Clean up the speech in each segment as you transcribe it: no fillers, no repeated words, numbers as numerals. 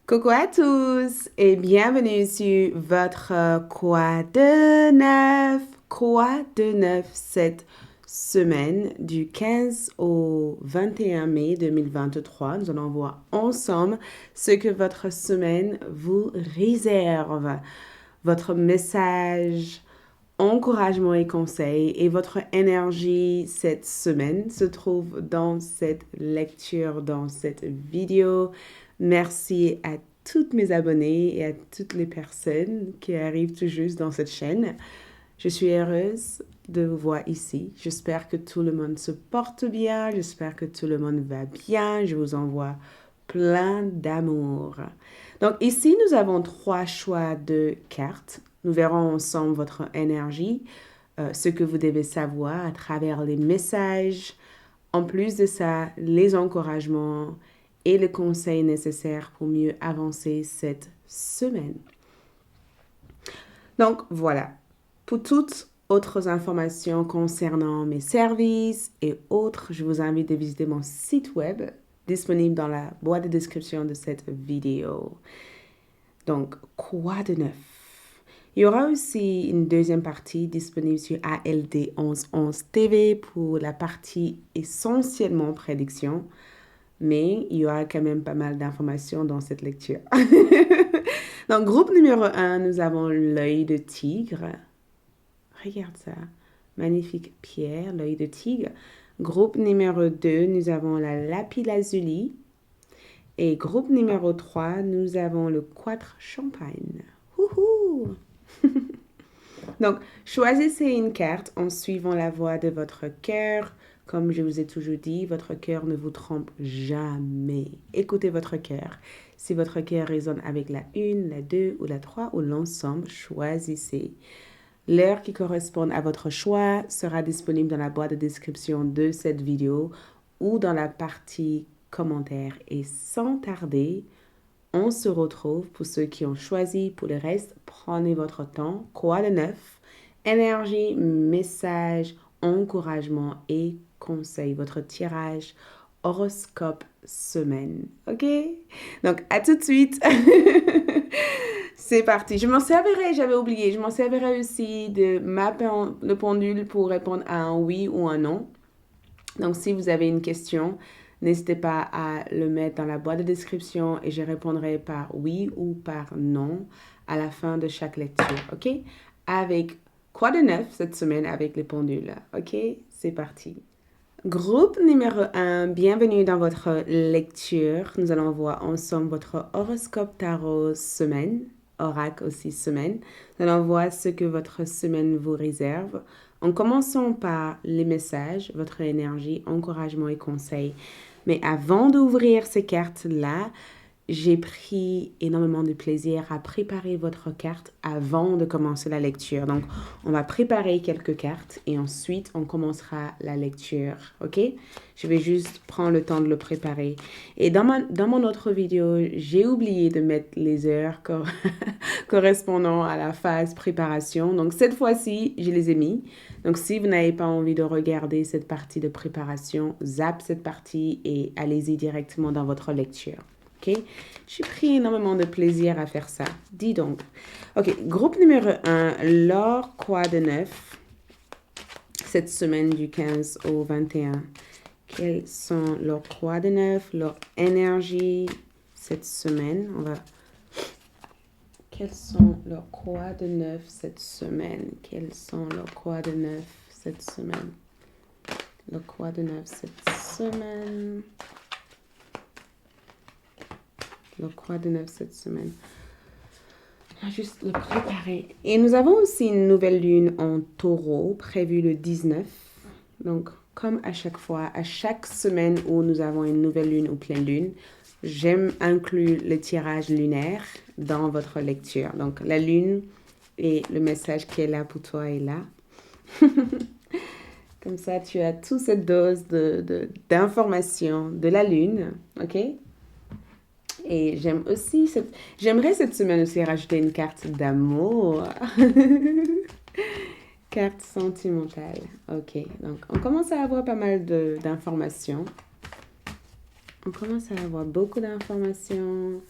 Coucou à tous et bienvenue sur votre Quoi de neuf? Quoi de neuf cette semaine du 15 au 21 mai 2023. Nous allons voir ensemble ce que votre semaine vous réserve. Votre message, encouragement et conseils et votre énergie cette semaine se trouve dans cette lecture, dans cette vidéo. Merci à toutes mes abonnés et à toutes les personnes qui arrivent tout juste dans cette chaîne. Je suis heureuse de vous voir ici. J'espère que tout le monde se porte bien. J'espère que tout le monde va bien. Je vous envoie plein d'amour. Donc ici, nous avons 3 choix de cartes. Nous verrons ensemble votre énergie, ce que vous devez savoir à travers les messages. En plus de ça, les encouragements et les conseils nécessaires pour mieux avancer cette semaine. Donc voilà, pour toutes autres informations concernant mes services et autres, je vous invite à visiter mon site web disponible dans la boîte de description de cette vidéo. Donc, quoi de neuf? Il y aura aussi une deuxième partie disponible sur ALD 1111 TV pour la partie essentiellement prédiction, mais il y aura quand même pas mal d'informations dans cette lecture. Donc, groupe numéro 1, nous avons l'œil de tigre. Regarde ça. Magnifique pierre, l'œil de tigre. Groupe numéro 2, nous avons la lapis-lazuli. Et groupe numéro 3, nous avons le 4 champagne. Wouhou! Donc, choisissez une carte en suivant la voie de votre cœur. Comme je vous ai toujours dit, votre cœur ne vous trompe jamais. Écoutez votre cœur. Si votre cœur résonne avec la 1, la 2 ou la 3 ou l'ensemble, choisissez. L'heure qui correspond à votre choix sera disponible dans la boîte de description de cette vidéo ou dans la partie commentaires. Et sans tarder, on se retrouve pour ceux qui ont choisi. Pour le reste, prenez votre temps. Quoi de neuf? Énergie, message, encouragement et conseil. Votre tirage horoscope semaine. OK? Donc, à tout de suite. C'est parti. Je m'en servirai, j'avais oublié, je m'en servirai aussi de le pendule pour répondre à un oui ou un non. Donc, si vous avez une question, n'hésitez pas à le mettre dans la boîte de description et je répondrai par oui ou par non à la fin de chaque lecture. OK? Avec quoi de neuf cette semaine avec les pendules? OK? C'est parti. Groupe numéro 1, bienvenue dans votre lecture. Nous allons voir ensemble votre horoscope tarot semaine, oracle aussi semaine. Nous allons voir ce que votre semaine vous réserve. En commençant par les messages, votre énergie, encouragement et conseils. Mais avant d'ouvrir ces cartes-là, j'ai pris énormément de plaisir à préparer votre carte avant de commencer la lecture. Donc, on va préparer quelques cartes et ensuite, on commencera la lecture. OK? Je vais juste prendre le temps de le préparer. Et dans mon autre vidéo, j'ai oublié de mettre les heures correspondant à la phase préparation. Donc, cette fois-ci, je les ai mis. Donc, si vous n'avez pas envie de regarder cette partie de préparation, zappe cette partie et allez-y directement dans votre lecture. OK? J'ai pris énormément de plaisir à faire ça. Dis donc. OK, groupe numéro 1, l'or quoi de neuf cette semaine du 15 au 21. Quels sont leurs quoi de neuf, leur énergie cette semaine? Quels sont leurs quoi de neuf cette semaine? Quels sont leurs quoi de neuf cette semaine? Le quoi de neuf cette semaine? Le quoi de neuf cette semaine? On va juste le préparer. Et nous avons aussi une nouvelle lune en taureau prévue le 19. Donc, comme à chaque fois, à chaque semaine où nous avons une nouvelle lune ou pleine lune, j'aime inclure le tirage lunaire dans votre lecture. Donc, la lune et le message qui est là pour toi est là. Comme ça, tu as toute cette dose d'informations de la lune. OK? Et j'aimerais cette semaine aussi rajouter une carte d'amour. Carte sentimentale. OK. Donc, on commence à avoir pas mal d'informations. On commence à avoir beaucoup d'informations.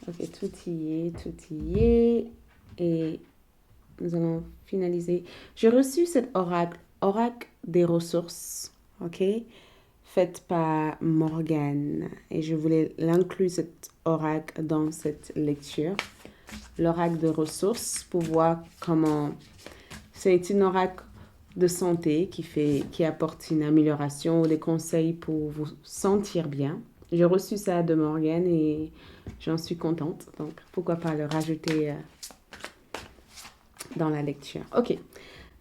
Ok, tout y est. Et nous allons finaliser. J'ai reçu cet oracle des ressources, ok, faite par Morgane. Et je voulais l'inclure, cet oracle, dans cette lecture. L'oracle de ressources pour voir comment... C'est une oracle de santé qui apporte une amélioration ou des conseils pour vous sentir bien. J'ai reçu ça de Morgane et j'en suis contente. Donc, pourquoi pas le rajouter dans la lecture. Ok,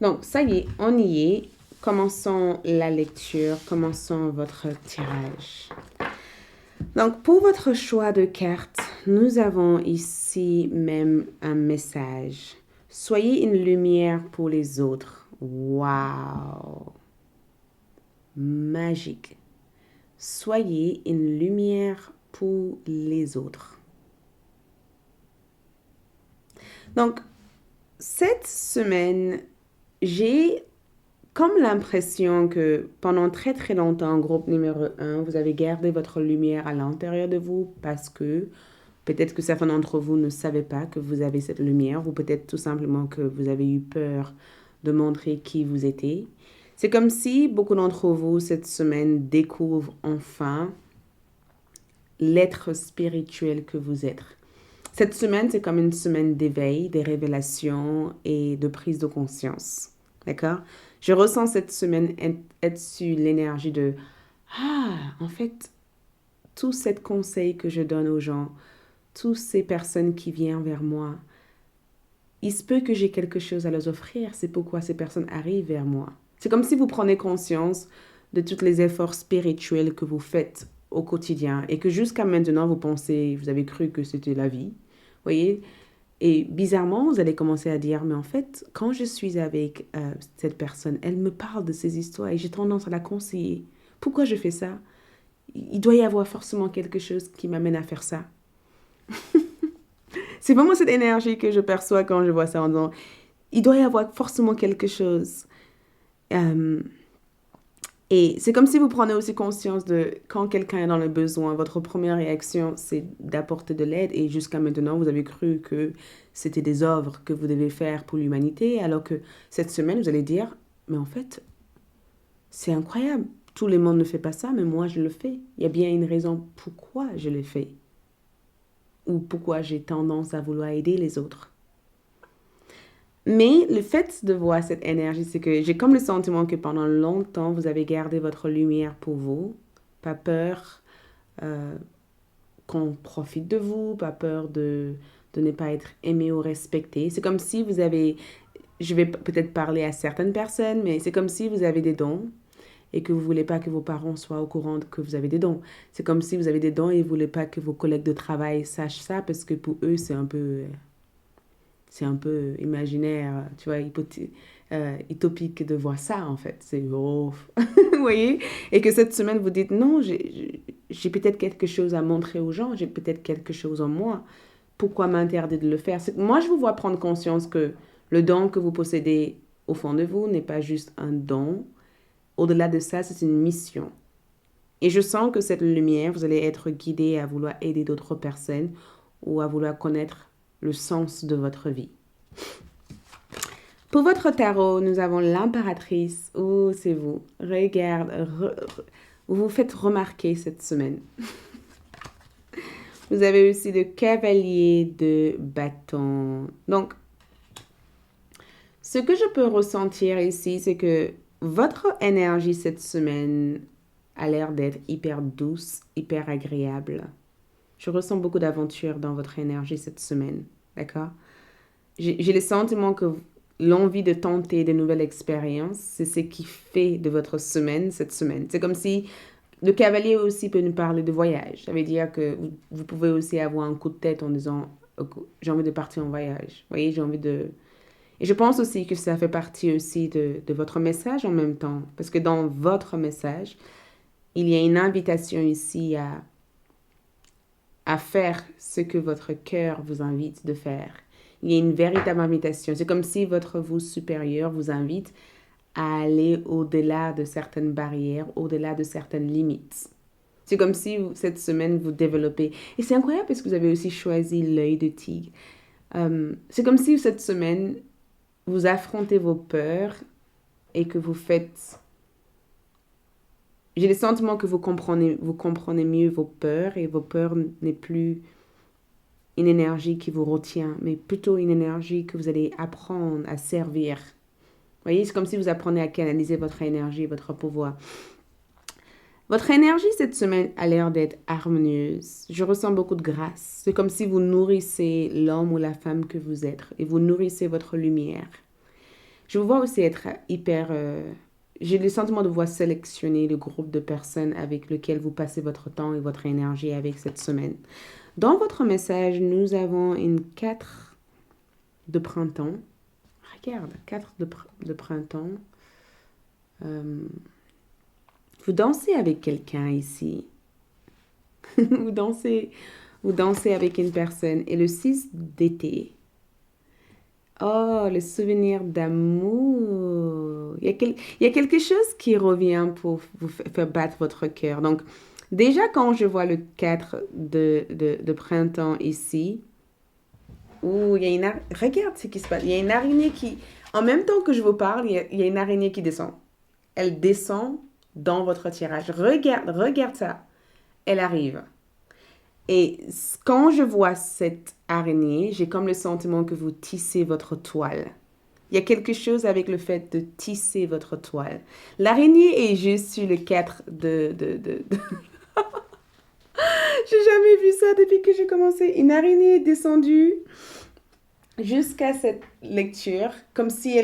donc ça y est, on y est. Commençons la lecture, commençons votre tirage. Donc, pour votre choix de carte, nous avons ici même un message. Soyez une lumière pour les autres. Waouh! Magique. Soyez une lumière pour les autres. Donc, cette semaine, j'ai comme l'impression que pendant très très longtemps, groupe numéro 1, vous avez gardé votre lumière à l'intérieur de vous parce que peut-être que certains d'entre vous ne savaient pas que vous avez cette lumière ou peut-être tout simplement que vous avez eu peur de montrer qui vous étiez. C'est comme si beaucoup d'entre vous cette semaine découvrent enfin l'être spirituel que vous êtes. Cette semaine, c'est comme une semaine d'éveil, de révélations et de prise de conscience. D'accord? Je ressens cette semaine être sur l'énergie de ah, en fait, tous ces conseils que je donne aux gens, toutes ces personnes qui viennent vers moi, il se peut que j'ai quelque chose à leur offrir. C'est pourquoi ces personnes arrivent vers moi. C'est comme si vous prenez conscience de tous les efforts spirituels que vous faites au quotidien et que jusqu'à maintenant, vous pensez, vous avez cru que c'était la vie. Vous voyez? Et bizarrement, vous allez commencer à dire, mais en fait, quand je suis avec cette personne, elle me parle de ces histoires et j'ai tendance à la conseiller. Pourquoi je fais ça? Il doit y avoir forcément quelque chose qui m'amène à faire ça. C'est vraiment cette énergie que je perçois quand je vois ça en disant, il doit y avoir forcément quelque chose. Euh, et c'est comme si vous prenez aussi conscience de quand quelqu'un est dans le besoin, votre première réaction, c'est d'apporter de l'aide. Et jusqu'à maintenant, vous avez cru que c'était des œuvres que vous devez faire pour l'humanité, alors que cette semaine, vous allez dire, mais en fait, c'est incroyable. Tout le monde ne fait pas ça, mais moi, je le fais. Il y a bien une raison pourquoi je le fais. Ou pourquoi j'ai tendance à vouloir aider les autres. Mais le fait de voir cette énergie, c'est que j'ai comme le sentiment que pendant longtemps, vous avez gardé votre lumière pour vous. Pas peur qu'on profite de vous, pas peur de ne pas être aimé ou respecté. C'est comme si vous avez, je vais peut-être parler à certaines personnes, mais c'est comme si vous avez des dons et que vous ne voulez pas que vos parents soient au courant que vous avez des dons. C'est comme si vous avez des dons et vous ne voulez pas que vos collègues de travail sachent ça parce que pour eux, c'est un peu imaginaire, tu vois, utopique de voir ça, en fait. C'est, oh, vous voyez? Et que cette semaine, vous dites, non, j'ai peut-être quelque chose à montrer aux gens, j'ai peut-être quelque chose en moi. Pourquoi m'interdire de le faire? Moi, je vous vois prendre conscience que le don que vous possédez au fond de vous n'est pas juste un don. Au-delà de ça, c'est une mission. Et je sens que cette lumière, vous allez être guidé à vouloir aider d'autres personnes ou à vouloir connaître le sens de votre vie. Pour votre tarot, nous avons l'impératrice. Oh, c'est vous. Regarde, vous vous faites remarquer cette semaine. Vous avez aussi le cavalier de bâton. Donc, ce que je peux ressentir ici, c'est que votre énergie cette semaine a l'air d'être hyper douce, hyper agréable. Je ressens beaucoup d'aventure dans votre énergie cette semaine, d'accord? J'ai le sentiment que l'envie de tenter de nouvelles expériences, c'est ce qui fait de votre semaine cette semaine. C'est comme si le cavalier aussi peut nous parler de voyage. Ça veut dire que vous pouvez aussi avoir un coup de tête en disant, j'ai envie de partir en voyage. Vous voyez, j'ai envie de... Et je pense aussi que ça fait partie aussi de votre message en même temps. Parce que dans votre message, il y a une invitation ici à faire ce que votre cœur vous invite de faire. Il y a une véritable invitation. C'est comme si votre vous supérieur vous invite à aller au-delà de certaines barrières, au-delà de certaines limites. C'est comme si cette semaine, vous développez. Et c'est incroyable parce que vous avez aussi choisi l'œil de tigre. C'est comme si cette semaine, vous affrontez vos peurs et que vous faites... J'ai le sentiment que vous comprenez mieux vos peurs et vos peurs n'est plus une énergie qui vous retient, mais plutôt une énergie que vous allez apprendre à servir. Vous voyez, c'est comme si vous apprenez à canaliser votre énergie, votre pouvoir. Votre énergie cette semaine a l'air d'être harmonieuse. Je ressens beaucoup de grâce. C'est comme si vous nourrissez l'homme ou la femme que vous êtes et vous nourrissez votre lumière. Je vous vois aussi être hyper... j'ai le sentiment de vous sélectionner le groupe de personnes avec lequel vous passez votre temps et votre énergie avec cette semaine. Dans votre message, nous avons une 4 de printemps. Regarde, 4 de printemps. Vous dansez avec quelqu'un ici. vous dansez avec une personne. Et le 6 d'été. Oh, le souvenir d'amour. Il y a quelque chose qui revient pour vous faire battre votre cœur. Donc, déjà, quand je vois le 4 de printemps ici, où il y a une... Regarde ce qui se passe. Il y a une araignée qui... En même temps que je vous parle, il y a une araignée qui descend. Elle descend dans votre tirage. Regarde ça. Elle arrive. Et quand je vois cette araignée, j'ai comme le sentiment que vous tissez votre toile. Il y a quelque chose avec le fait de tisser votre toile. L'araignée est juste sur le 4 J'ai jamais vu ça depuis que j'ai commencé. Une araignée est descendue jusqu'à cette lecture, comme si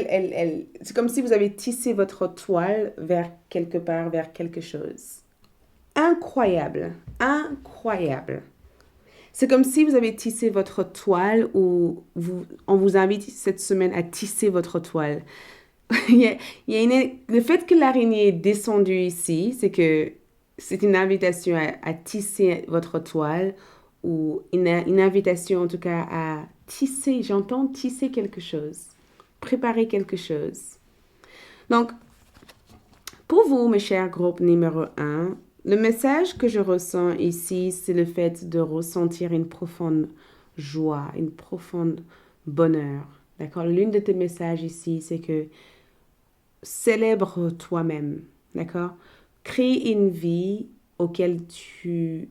c'est comme si vous avez tissé votre toile vers quelque part, vers quelque chose. Incroyable, incroyable. C'est comme si vous avez tissé votre toile ou on vous invite cette semaine à tisser votre toile. Le fait que l'araignée est descendue ici, c'est que c'est une invitation à tisser votre toile ou une invitation en tout cas à tisser, j'entends tisser quelque chose, préparer quelque chose. Donc, pour vous, mes chers groupes numéro 1, le message que je ressens ici, c'est le fait de ressentir une profonde joie, une profonde bonheur. D'accord? L'une de tes messages ici, c'est que célèbre toi-même. D'accord? Crée une vie auquel tu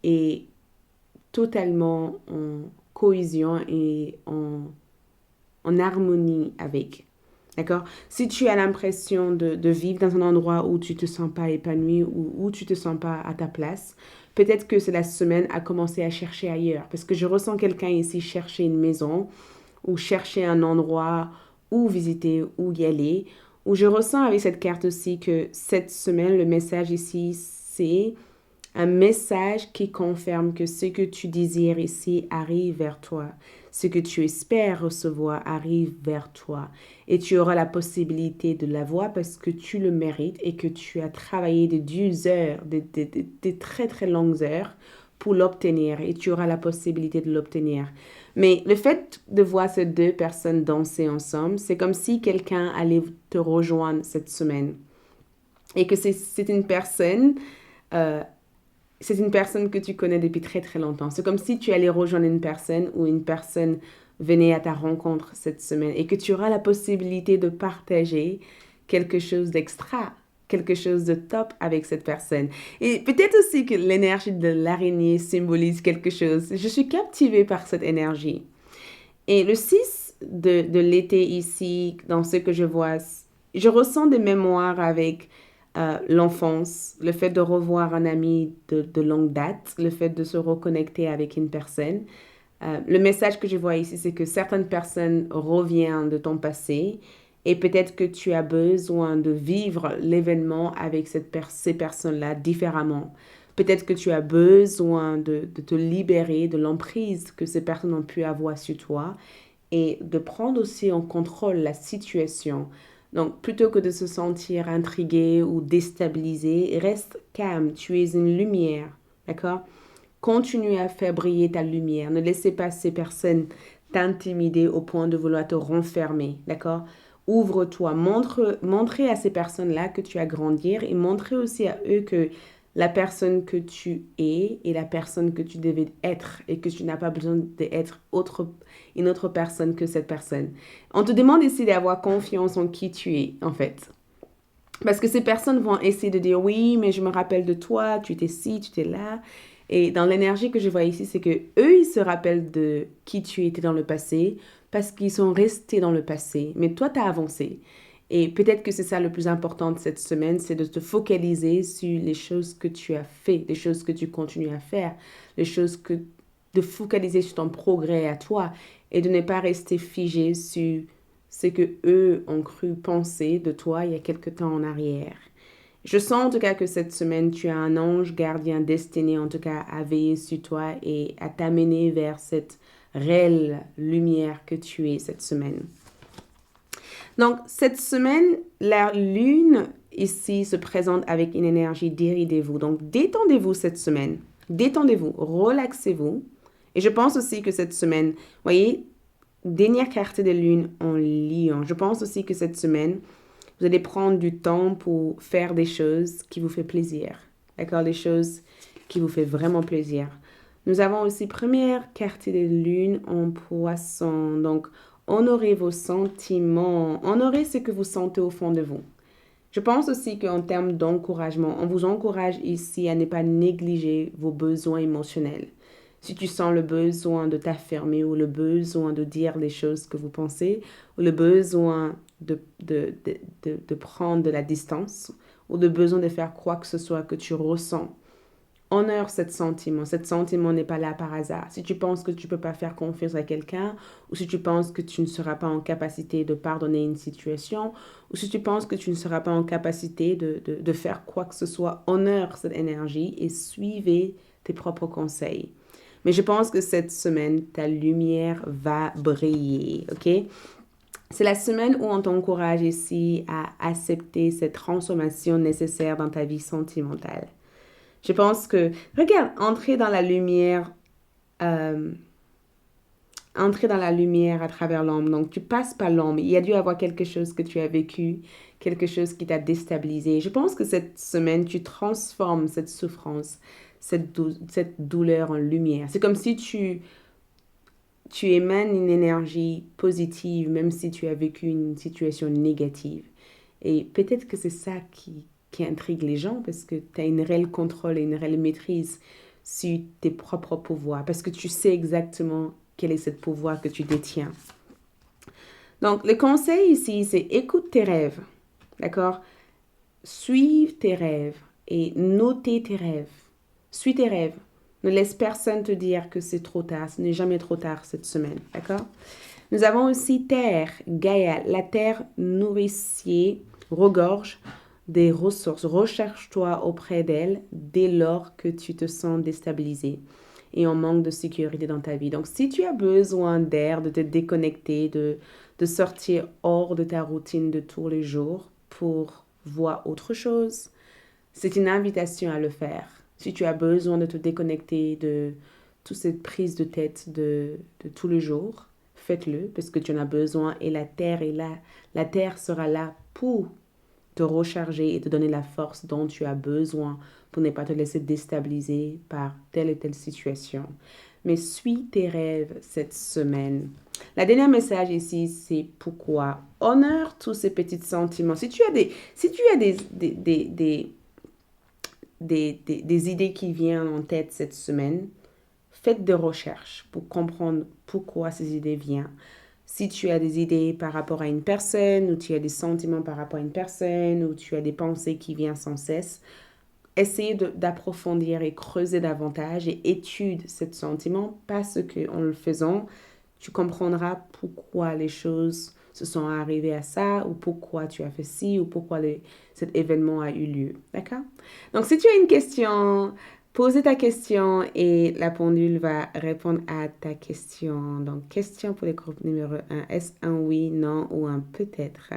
es totalement en cohésion et en harmonie avec. D'accord? Si tu as l'impression de vivre dans un endroit où tu ne te sens pas épanoui ou où tu ne te sens pas à ta place, peut-être que c'est la semaine à commencer à chercher ailleurs. Parce que je ressens quelqu'un ici chercher une maison ou chercher un endroit où visiter, où y aller. Ou je ressens avec cette carte aussi que cette semaine, le message ici, c'est un message qui confirme que ce que tu désires ici arrive vers toi. Ce que tu espères recevoir arrive vers toi. Et tu auras la possibilité de l'avoir parce que tu le mérites et que tu as travaillé de 10 heures, de très très longues heures pour l'obtenir. Et tu auras la possibilité de l'obtenir. Mais le fait de voir ces deux personnes danser ensemble, c'est comme si quelqu'un allait te rejoindre cette semaine. Et que c'est une personne... c'est une personne que tu connais depuis très très longtemps. C'est comme si tu allais rejoindre une personne ou une personne venait à ta rencontre cette semaine et que tu auras la possibilité de partager quelque chose d'extra, quelque chose de top avec cette personne. Et peut-être aussi que l'énergie de l'araignée symbolise quelque chose. Je suis captivée par cette énergie. Et le 6 de l'été ici, dans ce que je vois, je ressens des mémoires avec l'enfance, le fait de revoir un ami de longue date, le fait de se reconnecter avec une personne. Le message que je vois ici, c'est que certaines personnes reviennent de ton passé et peut-être que tu as besoin de vivre l'événement avec ces personnes-là différemment. Peut-être que tu as besoin de te libérer de l'emprise que ces personnes ont pu avoir sur toi et de prendre aussi en contrôle la situation. Donc, plutôt que de se sentir intrigué ou déstabilisé, reste calme. Tu es une lumière, d'accord? Continue à faire briller ta lumière. Ne laissez pas ces personnes t'intimider au point de vouloir te renfermer, d'accord? Ouvre-toi. Montrez à ces personnes-là que tu as grandi et montrez aussi à eux que la personne que tu es et la personne que tu devais être et que tu n'as pas besoin d'être une autre personne que cette personne. On te demande ici d'avoir confiance en qui tu es, en fait. Parce que ces personnes vont essayer de dire oui, mais je me rappelle de toi, tu étais ci, tu étais là. Et dans l'énergie que je vois ici, c'est que eux, ils se rappellent de qui tu étais dans le passé parce qu'ils sont restés dans le passé. Mais toi, tu as avancé. Et peut-être que c'est ça le plus important de cette semaine, c'est de te focaliser sur les choses que tu as fait, les choses que tu continues à faire, les choses que de focaliser sur ton progrès à toi et de ne pas rester figé sur ce que eux ont cru penser de toi il y a quelque temps en arrière. Je sens en tout cas que cette semaine, tu as un ange gardien destiné en tout cas à veiller sur toi et à t'amener vers cette réelle lumière que tu es cette semaine. Donc, cette semaine, la lune ici se présente avec une énergie déridez-vous. Donc, détendez-vous cette semaine. Détendez-vous, relaxez-vous. Et je pense aussi que cette semaine, voyez, dernière carte de lune en lion. Je pense aussi que cette semaine, vous allez prendre du temps pour faire des choses qui vous font plaisir. D'accord? Des choses qui vous font vraiment plaisir. Nous avons aussi première carte de lune en poisson. Donc, honorez vos sentiments. Honorez ce que vous sentez au fond de vous. Je pense aussi qu'en termes d'encouragement, on vous encourage ici à ne pas négliger vos besoins émotionnels. Si tu sens le besoin de t'affirmer ou le besoin de dire les choses que vous pensez ou le besoin de prendre de la distance ou le besoin de faire quoi que ce soit que tu ressens, honore ce sentiment. Ce sentiment n'est pas là par hasard. Si tu penses que tu ne peux pas faire confiance à quelqu'un, ou si tu penses que tu ne seras pas en capacité de pardonner une situation, ou si tu penses que tu ne seras pas en capacité de faire quoi que ce soit, honore cette énergie et suivez tes propres conseils. Mais je pense que cette semaine, ta lumière va briller, ok? C'est la semaine où on t'encourage ici à accepter cette transformation nécessaire dans ta vie sentimentale. Je pense que, regarde, euh, entrer dans la lumière à travers l'ombre. Donc, tu passes par l'ombre. Il y a dû avoir quelque chose que tu as vécu, quelque chose qui t'a déstabilisé. Je pense que cette semaine, tu transformes cette souffrance, cette douleur en lumière. C'est comme si tu émanes une énergie positive, même si tu as vécu une situation négative. Et peut-être que c'est ça qui intrigue les gens, parce que tu as une réelle contrôle et une réelle maîtrise sur tes propres pouvoirs, parce que tu sais exactement quel est ce pouvoir que tu détiens. Donc, le conseil ici, c'est écoute tes rêves, d'accord? Suive tes rêves et notez tes rêves. Suis tes rêves. Ne laisse personne te dire que c'est trop tard. Ce n'est jamais trop tard cette semaine, d'accord? Nous avons aussi Terre, Gaïa. La Terre nourricier regorge des ressources. Recherche-toi auprès d'elle dès lors que tu te sens déstabilisé et en manque de sécurité dans ta vie. Donc, si tu as besoin d'air, de te déconnecter, de sortir hors de ta routine de tous les jours pour voir autre chose, c'est une invitation à le faire. Si tu as besoin de te déconnecter de toute cette prise de tête de tous les jours, faites-le parce que tu en as besoin et la terre est là. La terre sera là pour te recharger et te donner la force dont tu as besoin pour ne pas te laisser déstabiliser par telle et telle situation. Mais suis tes rêves cette semaine. La dernière message ici, c'est pourquoi. Honore tous ces petits sentiments. Si tu as des idées qui viennent en tête cette semaine, faites des recherches pour comprendre pourquoi ces idées viennent. Si tu as des idées par rapport à une personne, ou tu as des sentiments par rapport à une personne, ou tu as des pensées qui viennent sans cesse, essayez d'approfondir et creuser davantage et étude ce sentiment parce qu'en le faisant, tu comprendras pourquoi les choses se sont arrivées à ça ou pourquoi tu as fait ci ou pourquoi cet événement a eu lieu. D'accord? Donc, si tu as une question, posez ta question et la pendule va répondre à ta question. Donc, question pour le groupe numéro 1. Est-ce un oui, non ou un peut-être?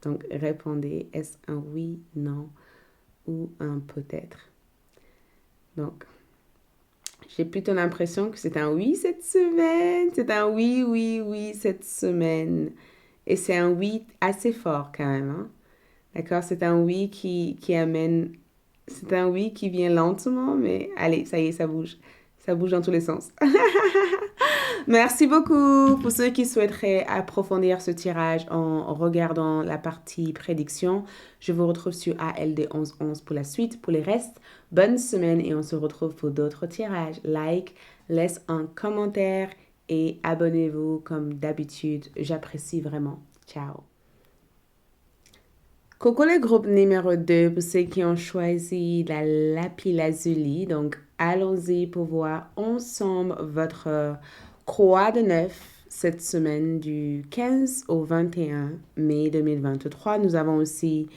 Donc, répondez. Est-ce un oui, non ou un peut-être? Donc, j'ai plutôt l'impression que c'est un oui cette semaine. C'est un oui, oui, oui cette semaine. Et c'est un oui assez fort quand même. Hein? D'accord? C'est un oui qui amène C'est un oui qui vient lentement, mais allez, ça y est, ça bouge. Ça bouge dans tous les sens. Merci beaucoup pour ceux qui souhaiteraient approfondir ce tirage en regardant la partie prédiction. Je vous retrouve sur ALD 1111 pour la suite. Pour les restes, bonne semaine et on se retrouve pour d'autres tirages. Like, laisse un commentaire et abonnez-vous comme d'habitude. J'apprécie vraiment. Ciao. Coucou le groupe numéro 2 pour ceux qui ont choisi la lapis lazuli. Donc, allons-y pour voir ensemble votre croix de neuf cette semaine du 15 au 21 mai 2023. Nous avons aussi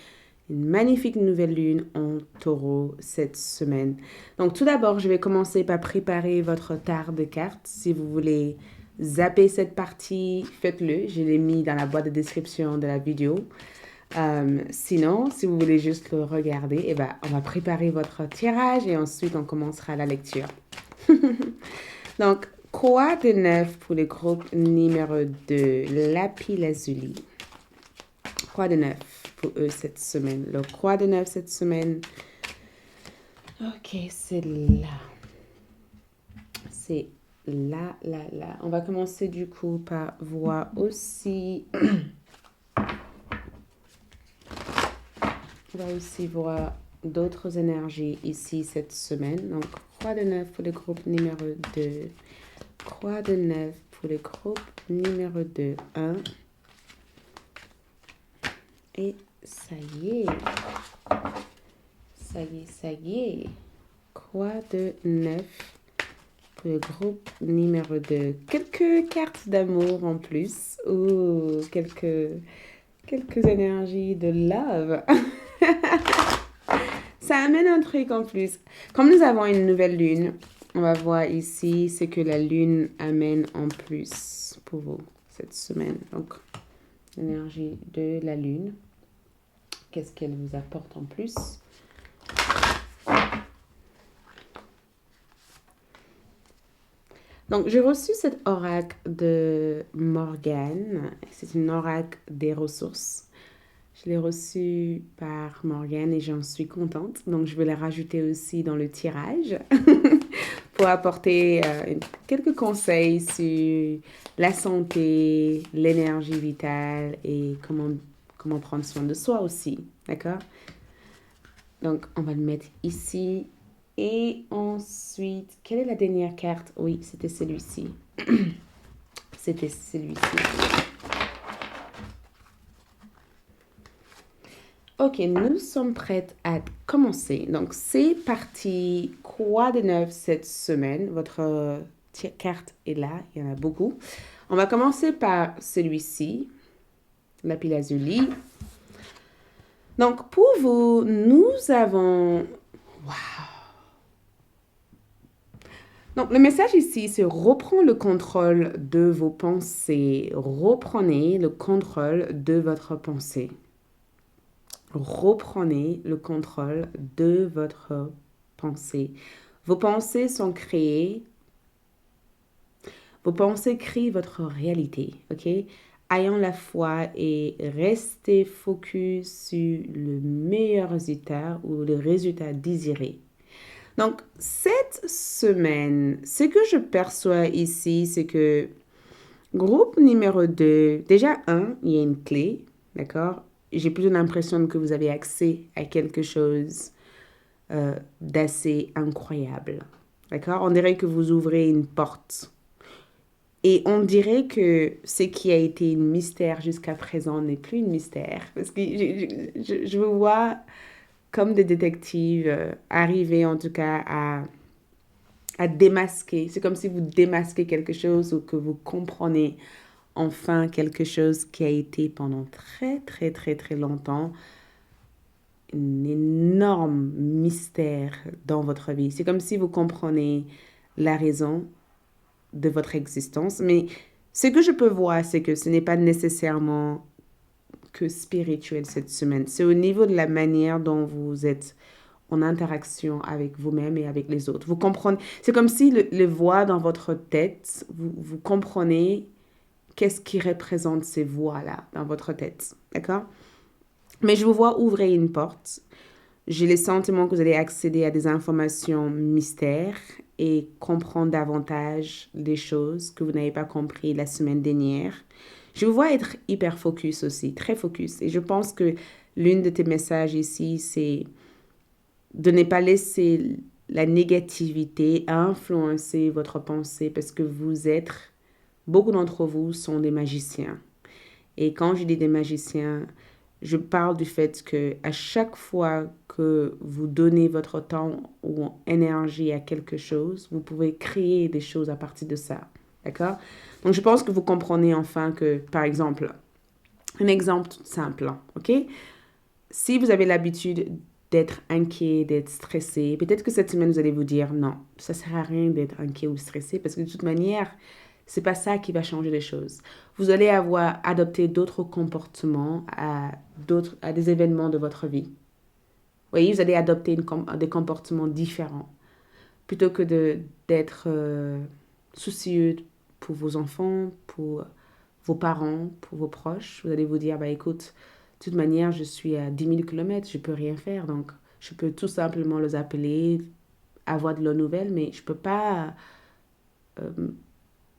une magnifique nouvelle lune en taureau cette semaine. Donc, tout d'abord, je vais commencer par préparer votre tard de cartes. Si vous voulez zapper cette partie, faites-le. Je l'ai mis dans la boîte de description de la vidéo. Sinon, si vous voulez juste le regarder, eh ben, on va préparer votre tirage et ensuite on commencera la lecture. Donc, croix de neuf pour le groupe numéro 2, lapis lazuli. Croix de neuf pour eux cette semaine. Le croix de neuf cette semaine. Ok, c'est là. C'est là, là, là. On va commencer du coup par voir aussi... On va aussi voir d'autres énergies ici cette semaine. Donc, croix de neuf pour le groupe numéro 2. Croix de neuf pour le groupe numéro 2. 1. Et ça y est. Ça y est, ça y est. Croix de neuf pour le groupe numéro 2. Quelques cartes d'amour en plus. Ou quelques énergies de love. Ça amène un truc en plus. Comme nous avons une nouvelle lune, on va voir ici ce que la lune amène en plus pour vous cette semaine. Donc, l'énergie de la lune. Qu'est-ce qu'elle vous apporte en plus? Donc, j'ai reçu cet oracle de Morgane. C'est une oracle des ressources. Je l'ai reçu par Morgane et j'en suis contente. Donc, je vais la rajouter aussi dans le tirage pour apporter quelques conseils sur la santé, l'énergie vitale et comment prendre soin de soi aussi. D'accord? Donc, on va le mettre ici. Et ensuite, quelle est la dernière carte? Oui, c'était celui-ci. C'était celui-ci. Ok, nous sommes prêtes à commencer. Donc, c'est parti. Croix de neuf cette semaine. Votre carte est là. Il y en a beaucoup. On va commencer par celui-ci. Lapis lazuli. Donc, pour vous, nous avons... Waouh! Donc, le message ici, c'est reprendre le contrôle de vos pensées. Reprenez le contrôle de votre pensée. Reprenez le contrôle de votre pensée. Vos pensées sont créées. Vos pensées créent votre réalité, ok? Ayons la foi et restez focus sur le meilleur résultat ou le résultat désiré. Donc, cette semaine, ce que je perçois ici, c'est que groupe numéro 2, déjà il y a une clé, d'accord? J'ai plutôt l'impression que vous avez accès à quelque chose d'assez incroyable, d'accord? On dirait que vous ouvrez une porte. Et on dirait que ce qui a été un mystère jusqu'à présent n'est plus un mystère. Parce que je vous vois comme des détectives arriver en tout cas à démasquer. C'est comme si vous démasquez quelque chose ou que vous comprenez enfin quelque chose qui a été pendant très, très, très, très longtemps un énorme mystère dans votre vie. C'est comme si vous comprenez la raison de votre existence. Mais ce que je peux voir, c'est que ce n'est pas nécessairement que spirituel cette semaine. C'est au niveau de la manière dont vous êtes en interaction avec vous-même et avec les autres. Vous comprenez, c'est comme si le voix dans votre tête, vous comprenez qu'est-ce qui représente ces voix-là dans votre tête. D'accord? Mais je vous vois ouvrir une porte. J'ai le sentiment que vous allez accéder à des informations mystères et comprendre davantage des choses que vous n'avez pas compris la semaine dernière. Je vous vois être hyper focus aussi, très focus. Et je pense que l'une de tes messages ici, c'est de ne pas laisser la négativité influencer votre pensée parce que beaucoup d'entre vous sont des magiciens. Et quand je dis des magiciens, je parle du fait que à chaque fois que vous donnez votre temps ou énergie à quelque chose, vous pouvez créer des choses à partir de ça. D'accord? Donc, je pense que vous comprenez enfin que, par exemple, un exemple tout simple, OK? Si vous avez l'habitude d'être inquiet, d'être stressé, peut-être que cette semaine, vous allez vous dire, non, ça sert à rien d'être inquiet ou stressé parce que de toute manière, c'est pas ça qui va changer les choses. Vous allez avoir adopté d'autres comportements à des événements de votre vie. Vous voyez, vous allez adopter des comportements différents. Plutôt que d'être soucieux pour vos enfants, pour vos parents, pour vos proches, vous allez vous dire, bah écoute, de toute manière, je suis à 10 000 kilomètres, je peux rien faire. Donc, je peux tout simplement les appeler, avoir de leurs nouvelles, mais je peux pas euh,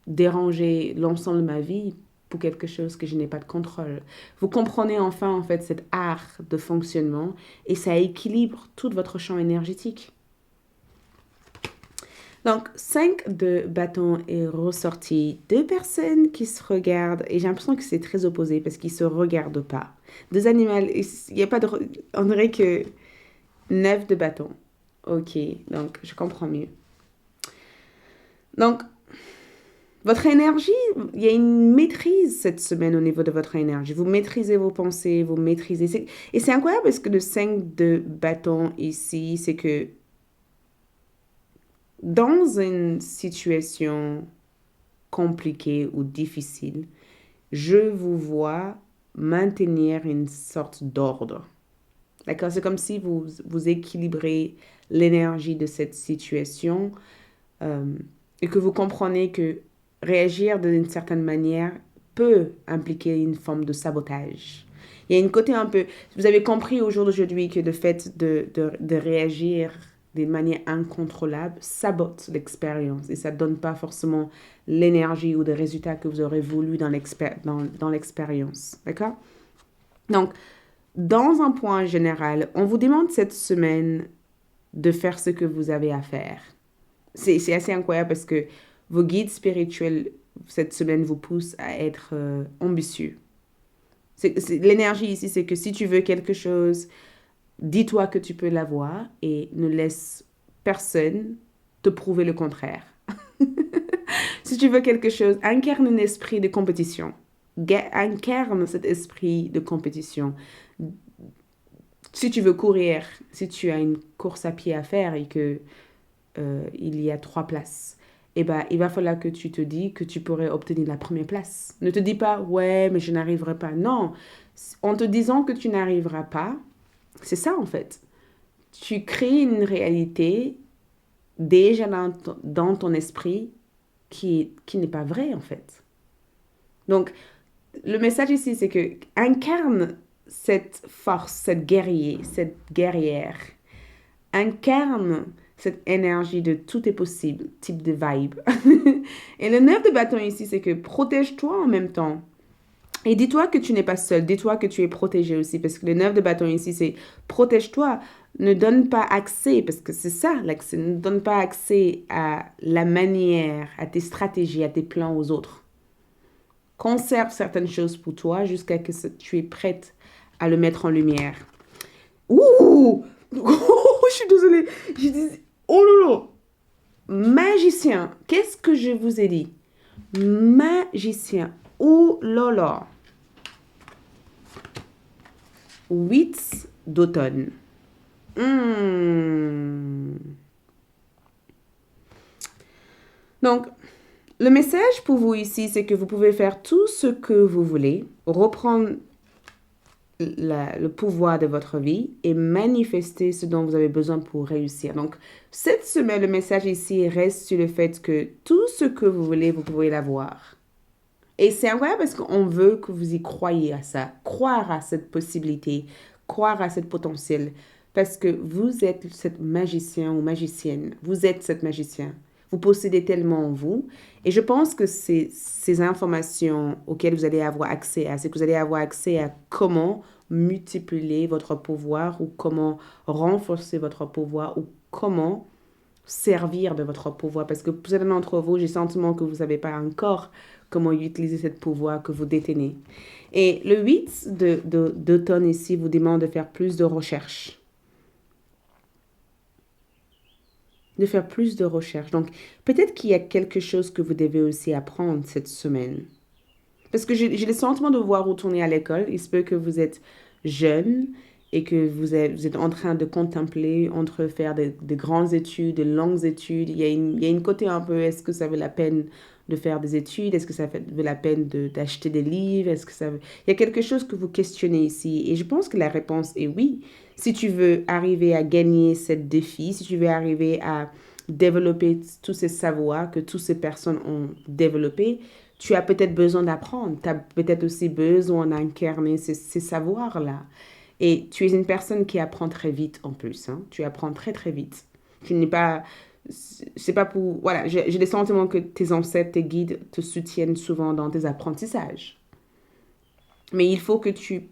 déranger l'ensemble de ma vie pour quelque chose que je n'ai pas de contrôle. Vous comprenez enfin, en fait, cet art de fonctionnement et ça équilibre tout votre champ énergétique. Donc, 5 de bâton est ressorti. Deux personnes qui se regardent, et j'ai l'impression que c'est très opposé parce qu'ils ne se regardent pas. Deux animaux, il n'y a pas de... On dirait que 9 de bâton. Ok, donc je comprends mieux. Donc, votre énergie, il y a une maîtrise cette semaine au niveau de votre énergie. Vous maîtrisez vos pensées, vous maîtrisez... Et c'est incroyable parce que le 5 de bâton ici, c'est que dans une situation compliquée ou difficile, je vous vois maintenir une sorte d'ordre. D'accord? C'est comme si vous équilibrez l'énergie de cette situation et que vous comprenez que réagir d'une certaine manière peut impliquer une forme de sabotage. Il y a une côté un peu... Vous avez compris au jour d'aujourd'hui que le fait de réagir d'une manière incontrôlable sabote l'expérience et ça ne donne pas forcément l'énergie ou des résultats que vous aurez voulu dans l'expérience. D'accord? Donc, dans un point général, on vous demande cette semaine de faire ce que vous avez à faire. C'est assez incroyable parce que vos guides spirituels cette semaine vous poussent à être ambitieux. L'énergie ici, c'est que si tu veux quelque chose, dis-toi que tu peux l'avoir et ne laisse personne te prouver le contraire. Si tu veux quelque chose, incarne un esprit de compétition. Incarne cet esprit de compétition. Si tu veux courir, si tu as une course à pied à faire et que il y a 3 places, eh ben, il va falloir que tu te dis que tu pourrais obtenir la première place. Ne te dis pas, ouais, mais je n'arriverai pas. Non, en te disant que tu n'arriveras pas, c'est ça en fait. Tu crées une réalité déjà dans ton esprit qui n'est pas vraie en fait. Donc, le message ici, c'est que incarne cette force, cette guerrière, incarne cette énergie de tout est possible, type de vibe. Et le 9 de bâton ici, c'est que protège-toi en même temps. Et dis-toi que tu n'es pas seul, dis-toi que tu es protégé aussi, parce que le 9 de bâton ici, c'est protège-toi, ne donne pas accès, parce que c'est ça l'accès, ne donne pas accès à la manière, à tes stratégies, à tes plans aux autres. Conserve certaines choses pour toi jusqu'à ce que tu es prête à le mettre en lumière. Ouh! Je suis désolée. Je dis, oh là là! Magicien. Qu'est-ce que je vous ai dit? Magicien. Oh là là! 8 d'automne. Donc, le message pour vous ici, c'est que vous pouvez faire tout ce que vous voulez, reprendre le pouvoir de votre vie et manifester ce dont vous avez besoin pour réussir. Donc, cette semaine, le message ici reste sur le fait que tout ce que vous voulez, vous pouvez l'avoir. Et c'est incroyable parce qu'on veut que vous y croyiez à ça, croire à cette possibilité, croire à cette potentiel. parce que vous êtes cette magicien ou magicienne. Vous êtes cette magicien. Vous possédez tellement en vous. Et je pense que ces informations auxquelles vous allez avoir accès à, c'est que vous allez avoir accès à comment multiplier votre pouvoir ou comment renforcer votre pouvoir ou comment servir de votre pouvoir. Parce que pour certains d'entre vous, j'ai le sentiment que vous ne savez pas encore comment utiliser cette pouvoir que vous détenez. Et le 8 d'automne ici vous demande de faire plus de recherches. De faire plus de recherches. Donc, peut-être qu'il y a quelque chose que vous devez aussi apprendre cette semaine. Parce que j'ai le sentiment de vous retourner à l'école. Il se peut que vous êtes jeune et que vous êtes en train de contempler entre faire de grandes études, de longues études. Il y a une côté un peu, est-ce que ça vaut la peine de faire des études? Est-ce que ça vaut la peine d'acheter des livres? Est-ce que Il y a quelque chose que vous questionnez ici. Et je pense que la réponse est oui. Si tu veux arriver à gagner ce défi, si tu veux arriver à développer tous ces savoirs que toutes ces personnes ont développés, tu as peut-être besoin d'apprendre. Tu as peut-être aussi besoin d'incarner ces savoirs-là. Et tu es une personne qui apprend très vite en plus. Hein. Tu apprends très, très vite. Tu n'es pas... C'est pas pour... Voilà, j'ai le sentiment que tes ancêtres, tes guides te soutiennent souvent dans tes apprentissages. Mais il faut que tu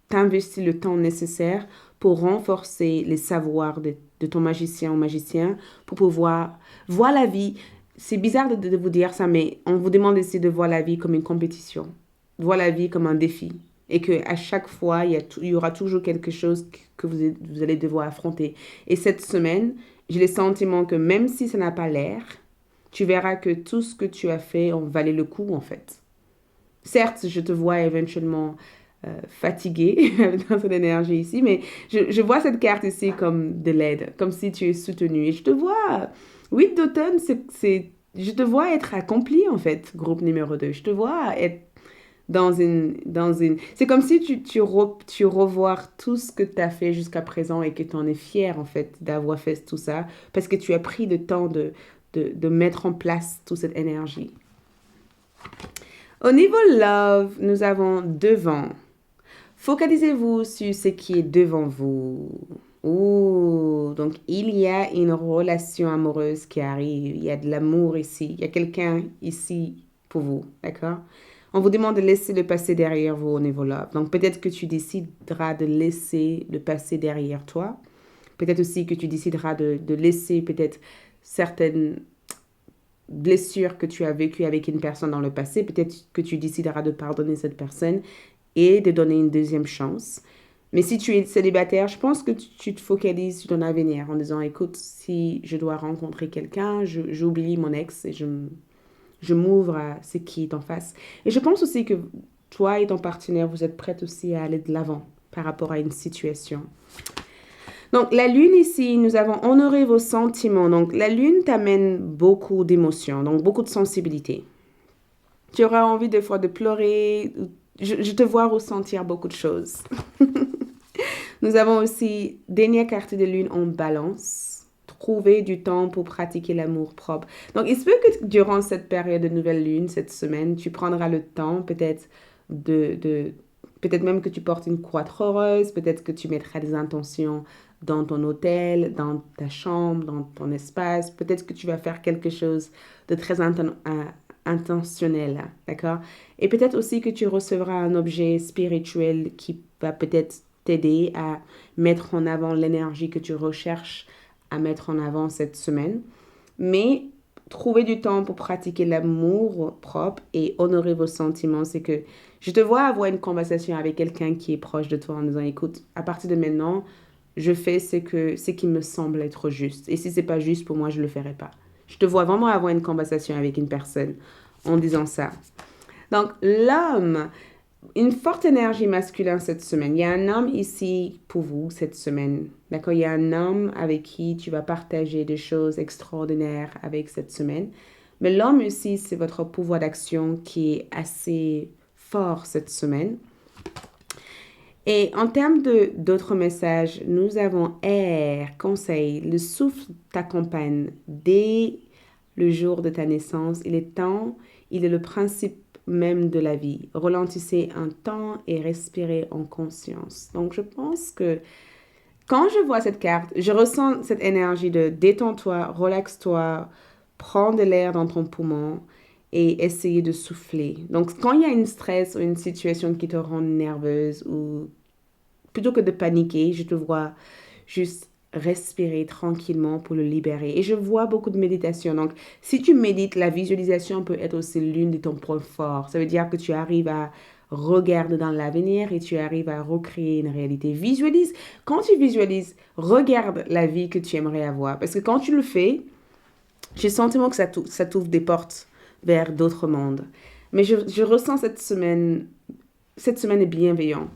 t'investis le temps nécessaire pour renforcer les savoirs de ton magicien ou magicien pour pouvoir voir la vie. C'est bizarre de vous dire ça, mais on vous demande ici de voir la vie comme une compétition, voir la vie comme un défi. Et qu'à chaque fois, il y aura toujours quelque chose que vous allez devoir affronter. Et cette semaine, j'ai le sentiment que même si ça n'a pas l'air, tu verras que tout ce que tu as fait en valait le coup, en fait. Certes, je te vois éventuellement fatigué dans cette énergie ici, mais je vois cette carte ici comme de l'aide, comme si tu es soutenu. Et je te vois, 8 d'automne, je te vois être accompli en fait, groupe numéro 2. Je te vois être c'est comme si tu revois tout ce que tu as fait jusqu'à présent et que tu en es fier en fait d'avoir fait tout ça parce que tu as pris le temps de mettre en place toute cette énergie. Au niveau love, nous avons devant. Focalisez-vous sur ce qui est devant vous. Ouh, donc il y a une relation amoureuse qui arrive. Il y a de l'amour ici. Il y a quelqu'un ici pour vous, d'accord? On vous demande de laisser le passé derrière vous au niveau love. Donc peut-être que tu décideras de laisser le passé derrière toi. Peut-être aussi que tu décideras de laisser peut-être certaines blessures que tu as vécues avec une personne dans le passé. Peut-être que tu décideras de pardonner cette personne et de donner une deuxième chance. Mais si tu es célibataire, je pense que tu te focalises sur ton avenir en disant, écoute, si je dois rencontrer quelqu'un, j'oublie mon ex et je m'ouvre à ce qui est en face. Et je pense aussi que toi et ton partenaire, vous êtes prêts aussi à aller de l'avant par rapport à une situation. Donc, la lune ici, nous avons honoré vos sentiments. Donc, la lune t'amène beaucoup d'émotions, donc beaucoup de sensibilité. Tu auras envie des fois de pleurer. Je te vois ressentir beaucoup de choses. Nous avons aussi dernière carte de lune en balance. Trouver du temps pour pratiquer l'amour propre. Donc, il se peut que durant cette période de nouvelle lune, cette semaine, tu prendras le temps peut-être peut-être même que tu portes une croix heureuse, peut-être que tu mettras des intentions dans ton hôtel, dans ta chambre, dans ton espace. Peut-être que tu vas faire quelque chose de très intentionnel, d'accord? Et peut-être aussi que tu recevras un objet spirituel qui va peut-être t'aider à mettre en avant l'énergie que tu recherches à mettre en avant cette semaine. Mais trouver du temps pour pratiquer l'amour propre et honorer vos sentiments, c'est que je te vois avoir une conversation avec quelqu'un qui est proche de toi en disant, écoute, à partir de maintenant, je fais ce qui me semble être juste. Et si c'est pas juste pour moi, je le ferai pas. Je te vois vraiment avoir une conversation avec une personne en disant ça. Donc, l'homme, une forte énergie masculine cette semaine. Il y a un homme ici pour vous cette semaine. D'accord? Il y a un homme avec qui tu vas partager des choses extraordinaires avec cette semaine. Mais l'homme aussi, c'est votre pouvoir d'action qui est assez fort cette semaine. Et en termes d'autres messages, nous avons air, conseil, le souffle t'accompagne dès le jour de ta naissance. Il est temps, il est le principe même de la vie. Ralentissez un temps et respirez en conscience. Donc, je pense que Quand je vois cette carte, je ressens cette énergie de détends-toi, relaxe-toi, prends de l'air dans ton poumon et essayer de souffler. Donc, quand il y a une stress ou une situation qui te rend nerveuse ou plutôt que de paniquer, je te vois juste respirer tranquillement pour le libérer. Et je vois beaucoup de méditation. Donc, si tu médites, la visualisation peut être aussi l'une de ton points forts. Ça veut dire que tu arrives à regarder dans l'avenir et tu arrives à recréer une réalité. Visualise. Quand tu visualises, regarde la vie que tu aimerais avoir. Parce que quand tu le fais, j'ai le sentiment que ça t'ouvre des portes vers d'autres mondes. Mais je ressens cette semaine est bienveillante.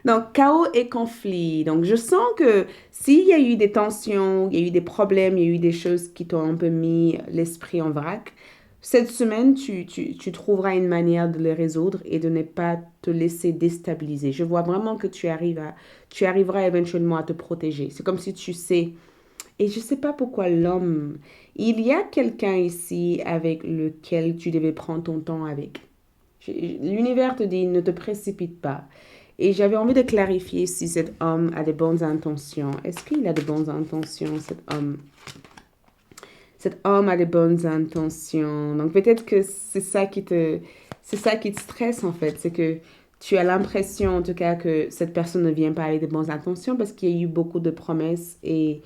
Donc, chaos et conflit. Donc, je sens que s'il y a eu des tensions, il y a eu des problèmes, il y a eu des choses qui t'ont un peu mis l'esprit en vrac, cette semaine, tu trouveras une manière de les résoudre et de ne pas te laisser déstabiliser. Je vois vraiment que tu arriveras éventuellement à te protéger. C'est comme si tu sais. Et je ne sais pas pourquoi l'homme, il y a quelqu'un ici avec lequel tu devais prendre ton temps avec. L'univers te dit, ne te précipite pas. Et j'avais envie de clarifier si cet homme a de bonnes intentions. Est-ce qu'il a de bonnes intentions, cet homme? Cet homme a de bonnes intentions. Donc peut-être que c'est ça qui te stresse en fait. C'est que tu as l'impression en tout cas que cette personne ne vient pas avec de bonnes intentions parce qu'il y a eu beaucoup de promesses et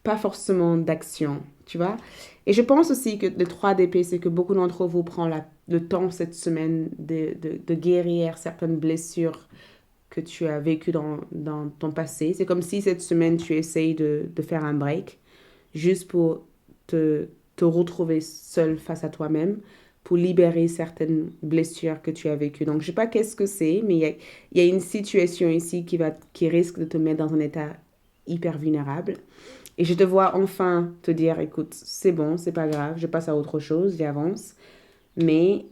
pas forcément d'actions, tu vois. Et je pense aussi que le 3 d'épée, c'est que beaucoup d'entre vous prennent le temps cette semaine de guérir certaines blessures que tu as vécues dans ton passé. C'est comme si cette semaine, tu essayes de faire un break juste pour te, te retrouver seul face à toi-même, pour libérer certaines blessures que tu as vécues. Donc, je ne sais pas qu'est-ce que c'est, mais il y a une situation ici qui risque de te mettre dans un état hyper vulnérable. Et je te vois enfin te dire, écoute, c'est bon, c'est pas grave, je passe à autre chose, j'avance, mais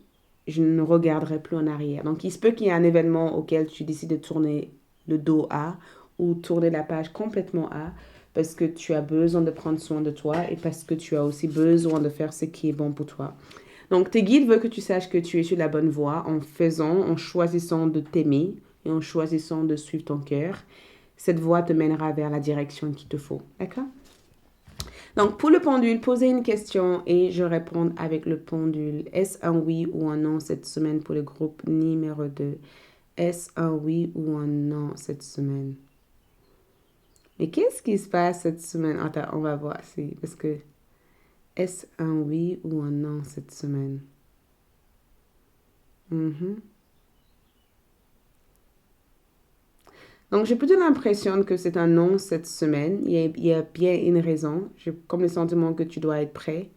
je ne regarderai plus en arrière. Donc, il se peut qu'il y ait un événement auquel tu décides de tourner le dos à ou tourner la page complètement à parce que tu as besoin de prendre soin de toi et parce que tu as aussi besoin de faire ce qui est bon pour toi. Donc, tes guides veulent que tu saches que tu es sur la bonne voie en choisissant de t'aimer et en choisissant de suivre ton cœur. Cette voie te mènera vers la direction qu'il te faut. D'accord? Donc, pour le pendule, posez une question et je réponds avec le pendule. Est-ce un oui ou un non cette semaine pour le groupe numéro 2? Est-ce un oui ou un non cette semaine? Mais qu'est-ce qui se passe cette semaine? Attends, on va voir. Parce que est-ce un oui ou un non cette semaine? Mhm. Donc, j'ai plutôt l'impression que c'est un non cette semaine. Il y a bien une raison. J'ai comme le sentiment que tu dois être prêt.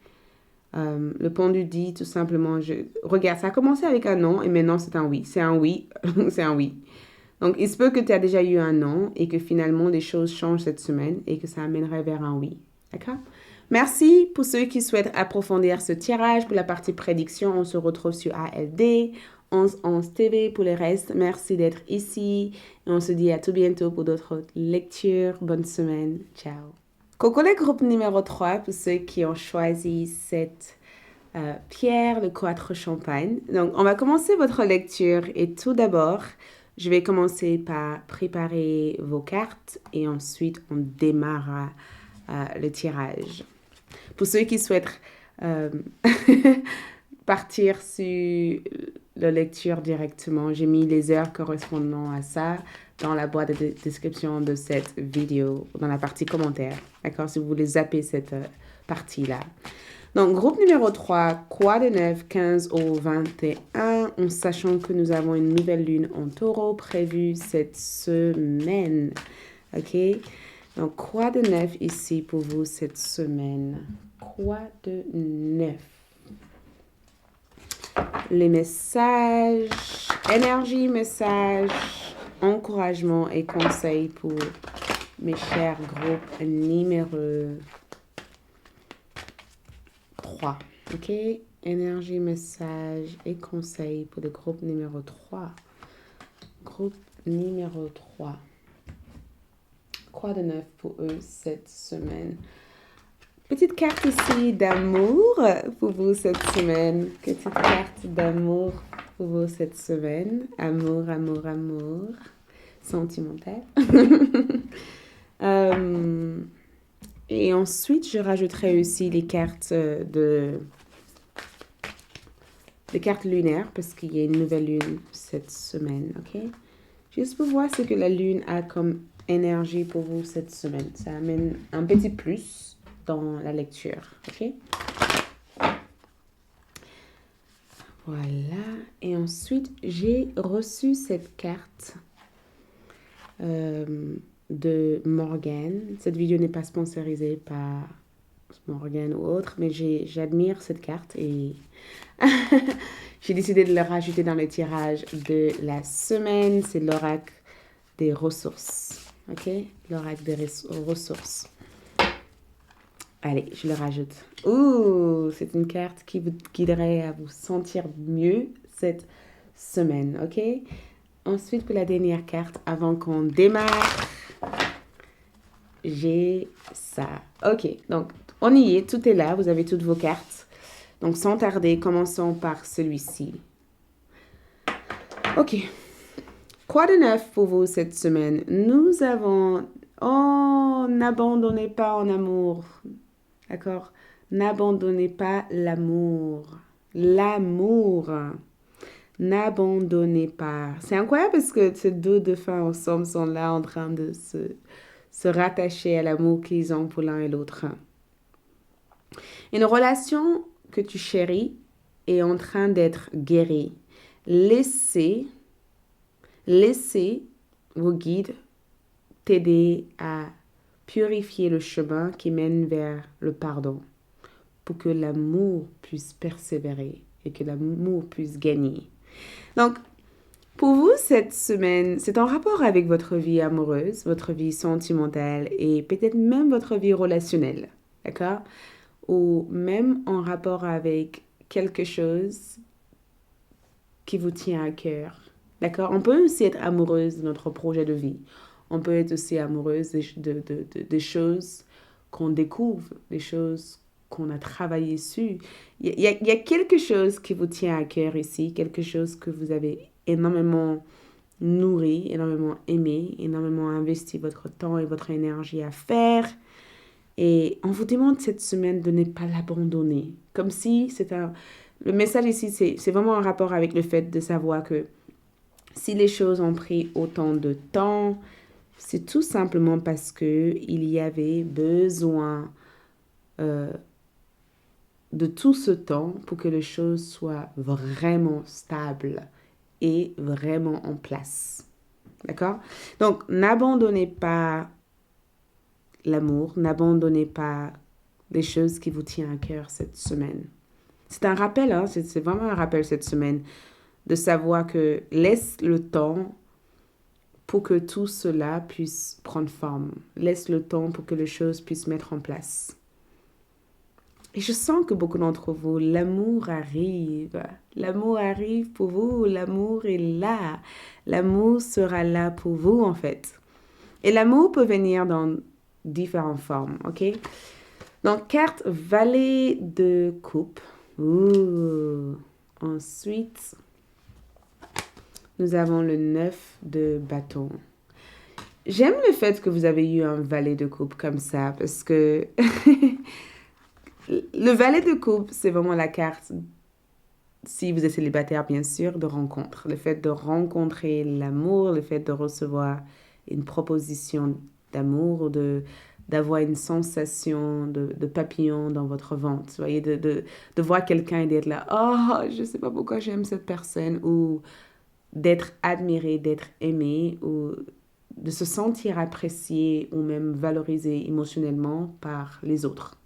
Le pendu dit tout simplement, regarde, ça a commencé avec un non et maintenant c'est un oui. C'est un oui, c'est un oui. Donc, il se peut que tu as déjà eu un non et que finalement les choses changent cette semaine et que ça amènerait vers un oui. D'accord? Merci pour ceux qui souhaitent approfondir ce tirage. Pour la partie prédiction, on se retrouve sur ALD, 11 TV pour le reste. Merci d'être ici et on se dit à tout bientôt pour d'autres lectures. Bonne semaine. Ciao. Coco, le groupe numéro 3 pour ceux qui ont choisi cette pierre, le 4 champagne. Donc, on va commencer votre lecture et tout d'abord, je vais commencer par préparer vos cartes et ensuite on démarrera le tirage. Pour ceux qui souhaitent euh, partir sur la lecture directement, j'ai mis les heures correspondant à ça dans la boîte de description de cette vidéo, dans la partie commentaires. D'accord? Si vous voulez zapper cette partie-là. Donc, groupe numéro 3, quoi de 9, 15 au 21, en sachant que nous avons une nouvelle lune en taureau prévue cette semaine. OK? Donc, quoi de neuf ici pour vous cette semaine? Quoi de neuf? Les messages, énergie, messages, encouragement et conseils pour mes chers groupes numéro 3. OK? Énergie, message et conseils pour le groupe numéro 3. Groupe numéro 3. Quoi de neuf pour eux cette semaine? Petite carte ici d'amour pour vous cette semaine. Petite carte d'amour pour vous cette semaine. Amour, amour, amour. Sentimental. Euh, et ensuite, je rajouterai aussi les cartes les cartes lunaires parce qu'il y a une nouvelle lune cette semaine, ok? Juste pour voir ce que la lune a comme énergie pour vous cette semaine. Ça amène un petit plus dans la lecture, ok? Voilà. Et ensuite, j'ai reçu cette carte de Morgane. Cette vidéo n'est pas sponsorisée par Morgane ou autre, mais j'admire cette carte et j'ai décidé de le rajouter dans le tirage de la semaine. C'est l'oracle des ressources. Ok? L'oracle des ressources. Allez, je le rajoute. Ouh, c'est une carte qui vous guiderait à vous sentir mieux cette semaine. Ok? Ensuite, pour la dernière carte, avant qu'on démarre, j'ai ça. Ok, donc on y est, tout est là, vous avez toutes vos cartes. Donc sans tarder, commençons par celui-ci. Ok, quoi de neuf pour vous cette semaine? Nous avons... Oh, n'abandonnez pas en amour. D'accord? N'abandonnez pas l'amour. L'amour. N'abandonnez pas. C'est incroyable parce que ces deux défunts ensemble sont là en train de se rattacher à l'amour qu'ils ont pour l'un et l'autre. Une relation que tu chéris est en train d'être guérie. Laissez vos guides t'aider à purifier le chemin qui mène vers le pardon pour que l'amour puisse persévérer et que l'amour puisse gagner. Donc, pour vous, cette semaine, c'est en rapport avec votre vie amoureuse, votre vie sentimentale et peut-être même votre vie relationnelle, d'accord? Ou même en rapport avec quelque chose qui vous tient à cœur, d'accord? On peut aussi être amoureuse de notre projet de vie. On peut être aussi amoureuse des choses qu'on découvre, des choses qu'on a travaillé sur. Il y a quelque chose qui vous tient à cœur ici, quelque chose que vous avez énormément nourri, énormément aimé, énormément investi votre temps et votre énergie à faire. Et on vous demande cette semaine de ne pas l'abandonner. Comme si c'est un... Le message ici, c'est vraiment un rapport avec le fait de savoir que si les choses ont pris autant de temps, c'est tout simplement parce que il y avait besoin de tout ce temps pour que les choses soient vraiment stables et vraiment en place. D'accord? Donc, n'abandonnez pas l'amour, n'abandonnez pas les choses qui vous tiennent à cœur cette semaine. C'est un rappel, hein? C'est vraiment un rappel cette semaine de savoir que laisse le temps pour que tout cela puisse prendre forme. Laisse le temps pour que les choses puissent mettre en place. Et je sens que beaucoup d'entre vous, l'amour arrive. L'amour arrive pour vous. L'amour est là. L'amour sera là pour vous, en fait. Et l'amour peut venir dans différentes formes, ok? Donc, carte valet de coupe. Ouh. Ensuite, nous avons le 9 de bâton. J'aime le fait que vous avez eu un valet de coupe comme ça parce que le valet de coupe, c'est vraiment la carte, si vous êtes célibataire bien sûr, de rencontre. Le fait de rencontrer l'amour, le fait de recevoir une proposition d'amour ou d'avoir une sensation de papillon dans votre ventre. Vous voyez, de voir quelqu'un et d'être là, oh, je ne sais pas pourquoi j'aime cette personne, ou d'être admiré, d'être aimé, ou de se sentir apprécié ou même valorisé émotionnellement par les autres.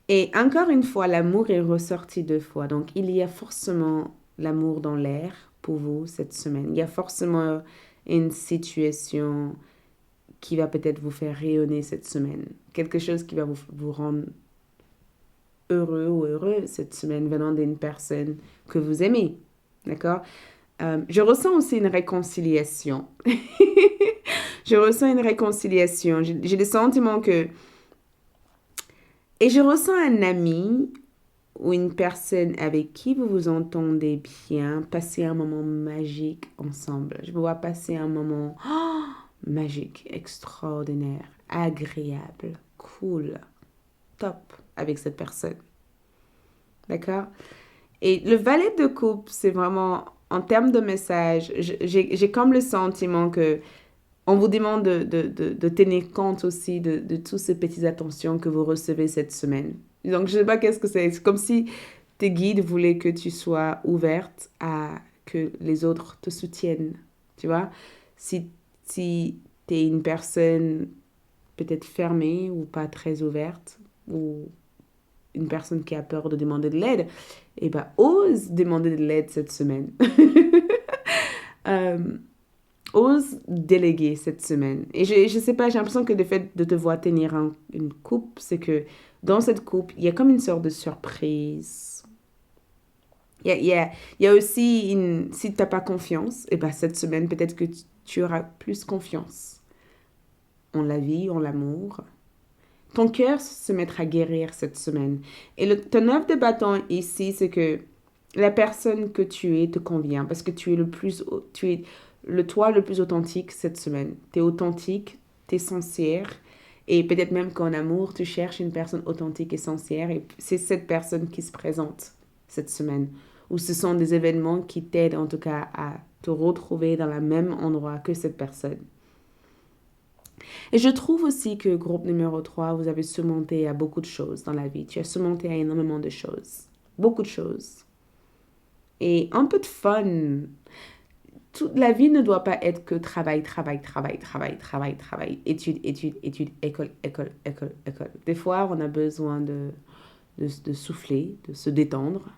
Et encore une fois, l'amour est ressorti deux fois. Donc, il y a forcément l'amour dans l'air pour vous cette semaine. Il y a forcément une situation qui va peut-être vous faire rayonner cette semaine. Quelque chose qui va vous rendre heureux ou heureuse cette semaine venant d'une personne que vous aimez. D'accord? Je ressens aussi une réconciliation. Je ressens une réconciliation. J'ai le sentiment que... Et je ressens un ami ou une personne avec qui vous vous entendez bien passer un moment magique ensemble. Je vous vois passer un moment magique, extraordinaire, agréable, cool, top avec cette personne. D'accord? Et le valet de coupe, c'est vraiment, en termes de message, j'ai comme le sentiment que on vous demande de tenir compte aussi de toutes ces petites attentions que vous recevez cette semaine. Donc, je ne sais pas qu'est-ce que c'est. C'est comme si tes guides voulaient que tu sois ouverte à que les autres te soutiennent. Tu vois? Si tu es une personne peut-être fermée ou pas très ouverte, ou une personne qui a peur de demander de l'aide, eh ben, ose demander de l'aide cette semaine. Euh, ose déléguer cette semaine. Et je sais pas, j'ai l'impression que le fait de te voir tenir une coupe, c'est que dans cette coupe, il y a comme une sorte de surprise. Il y a aussi une... Si tu n'as pas confiance, et ben cette semaine, peut-être que tu auras plus confiance en la vie, en l'amour. Ton cœur se mettra à guérir cette semaine. Et ton œuvre de bâton ici, c'est que la personne que tu es te convient parce que tu es le toi le plus authentique cette semaine. Tu es authentique, tu es sincère et peut-être même qu'en amour, tu cherches une personne authentique et sincère et c'est cette personne qui se présente cette semaine. Ou ce sont des événements qui t'aident en tout cas à te retrouver dans le même endroit que cette personne. Et je trouve aussi que groupe numéro 3, vous avez surmonté à beaucoup de choses dans la vie. Tu as surmonté à énormément de choses. Beaucoup de choses. Et un peu de fun. Toute la vie ne doit pas être que travail, travail, travail, travail, travail, travail. Études, études, études, école, école, école, école. Des fois, on a besoin de souffler, de se détendre.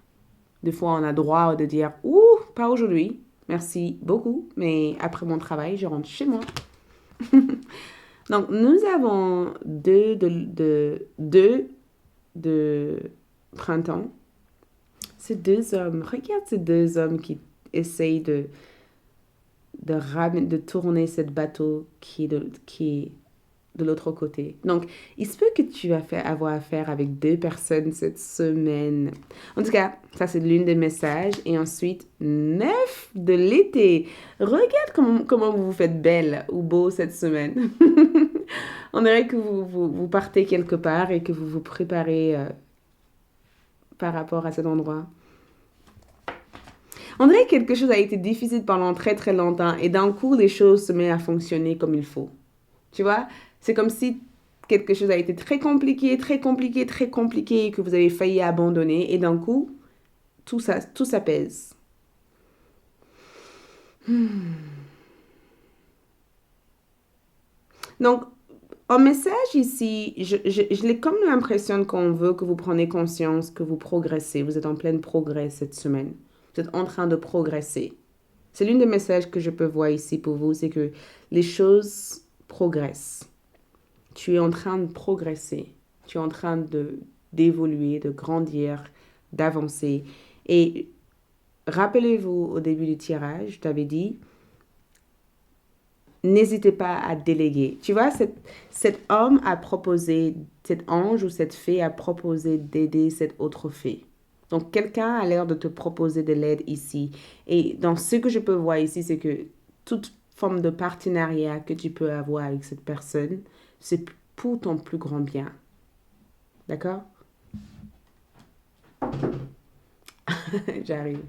Des fois, on a droit de dire, ouh, pas aujourd'hui. Merci beaucoup, mais après mon travail, je rentre chez moi. Donc, nous avons deux de printemps. Ces deux hommes, regarde ces deux hommes qui essayent de tourner cette bateau qui est de l'autre côté. Donc, il se peut que tu vas avoir affaire avec deux personnes cette semaine. En tout cas, ça c'est l'une des messages. Et ensuite, 9 de l'été. Regarde comment vous vous faites belle ou beau cette semaine. On dirait que vous partez quelque part et que vous vous préparez par rapport à cet endroit. On dirait que quelque chose a été difficile pendant très très longtemps et d'un coup, les choses se mettent à fonctionner comme il faut. Tu vois? C'est comme si quelque chose a été très compliqué, très compliqué, très compliqué et que vous avez failli abandonner et d'un coup, tout s'apaise. Donc, en message ici, je l'ai comme l'impression qu'on veut que vous preniez conscience que vous progressez. Vous êtes en plein progrès cette semaine. Vous êtes en train de progresser. C'est l'une des messages que je peux voir ici pour vous, c'est que les choses progressent. Tu es en train de progresser. Tu es en train d'évoluer, de grandir, d'avancer. Et rappelez-vous au début du tirage, je t'avais dit, n'hésitez pas à déléguer. Tu vois, cet homme a proposé, cet ange ou cette fée a proposé d'aider cette autre fée. Donc, quelqu'un a l'air de te proposer de l'aide ici. Et dans ce que je peux voir ici, c'est que toute forme de partenariat que tu peux avoir avec cette personne, c'est pour ton plus grand bien. D'accord? J'arrive.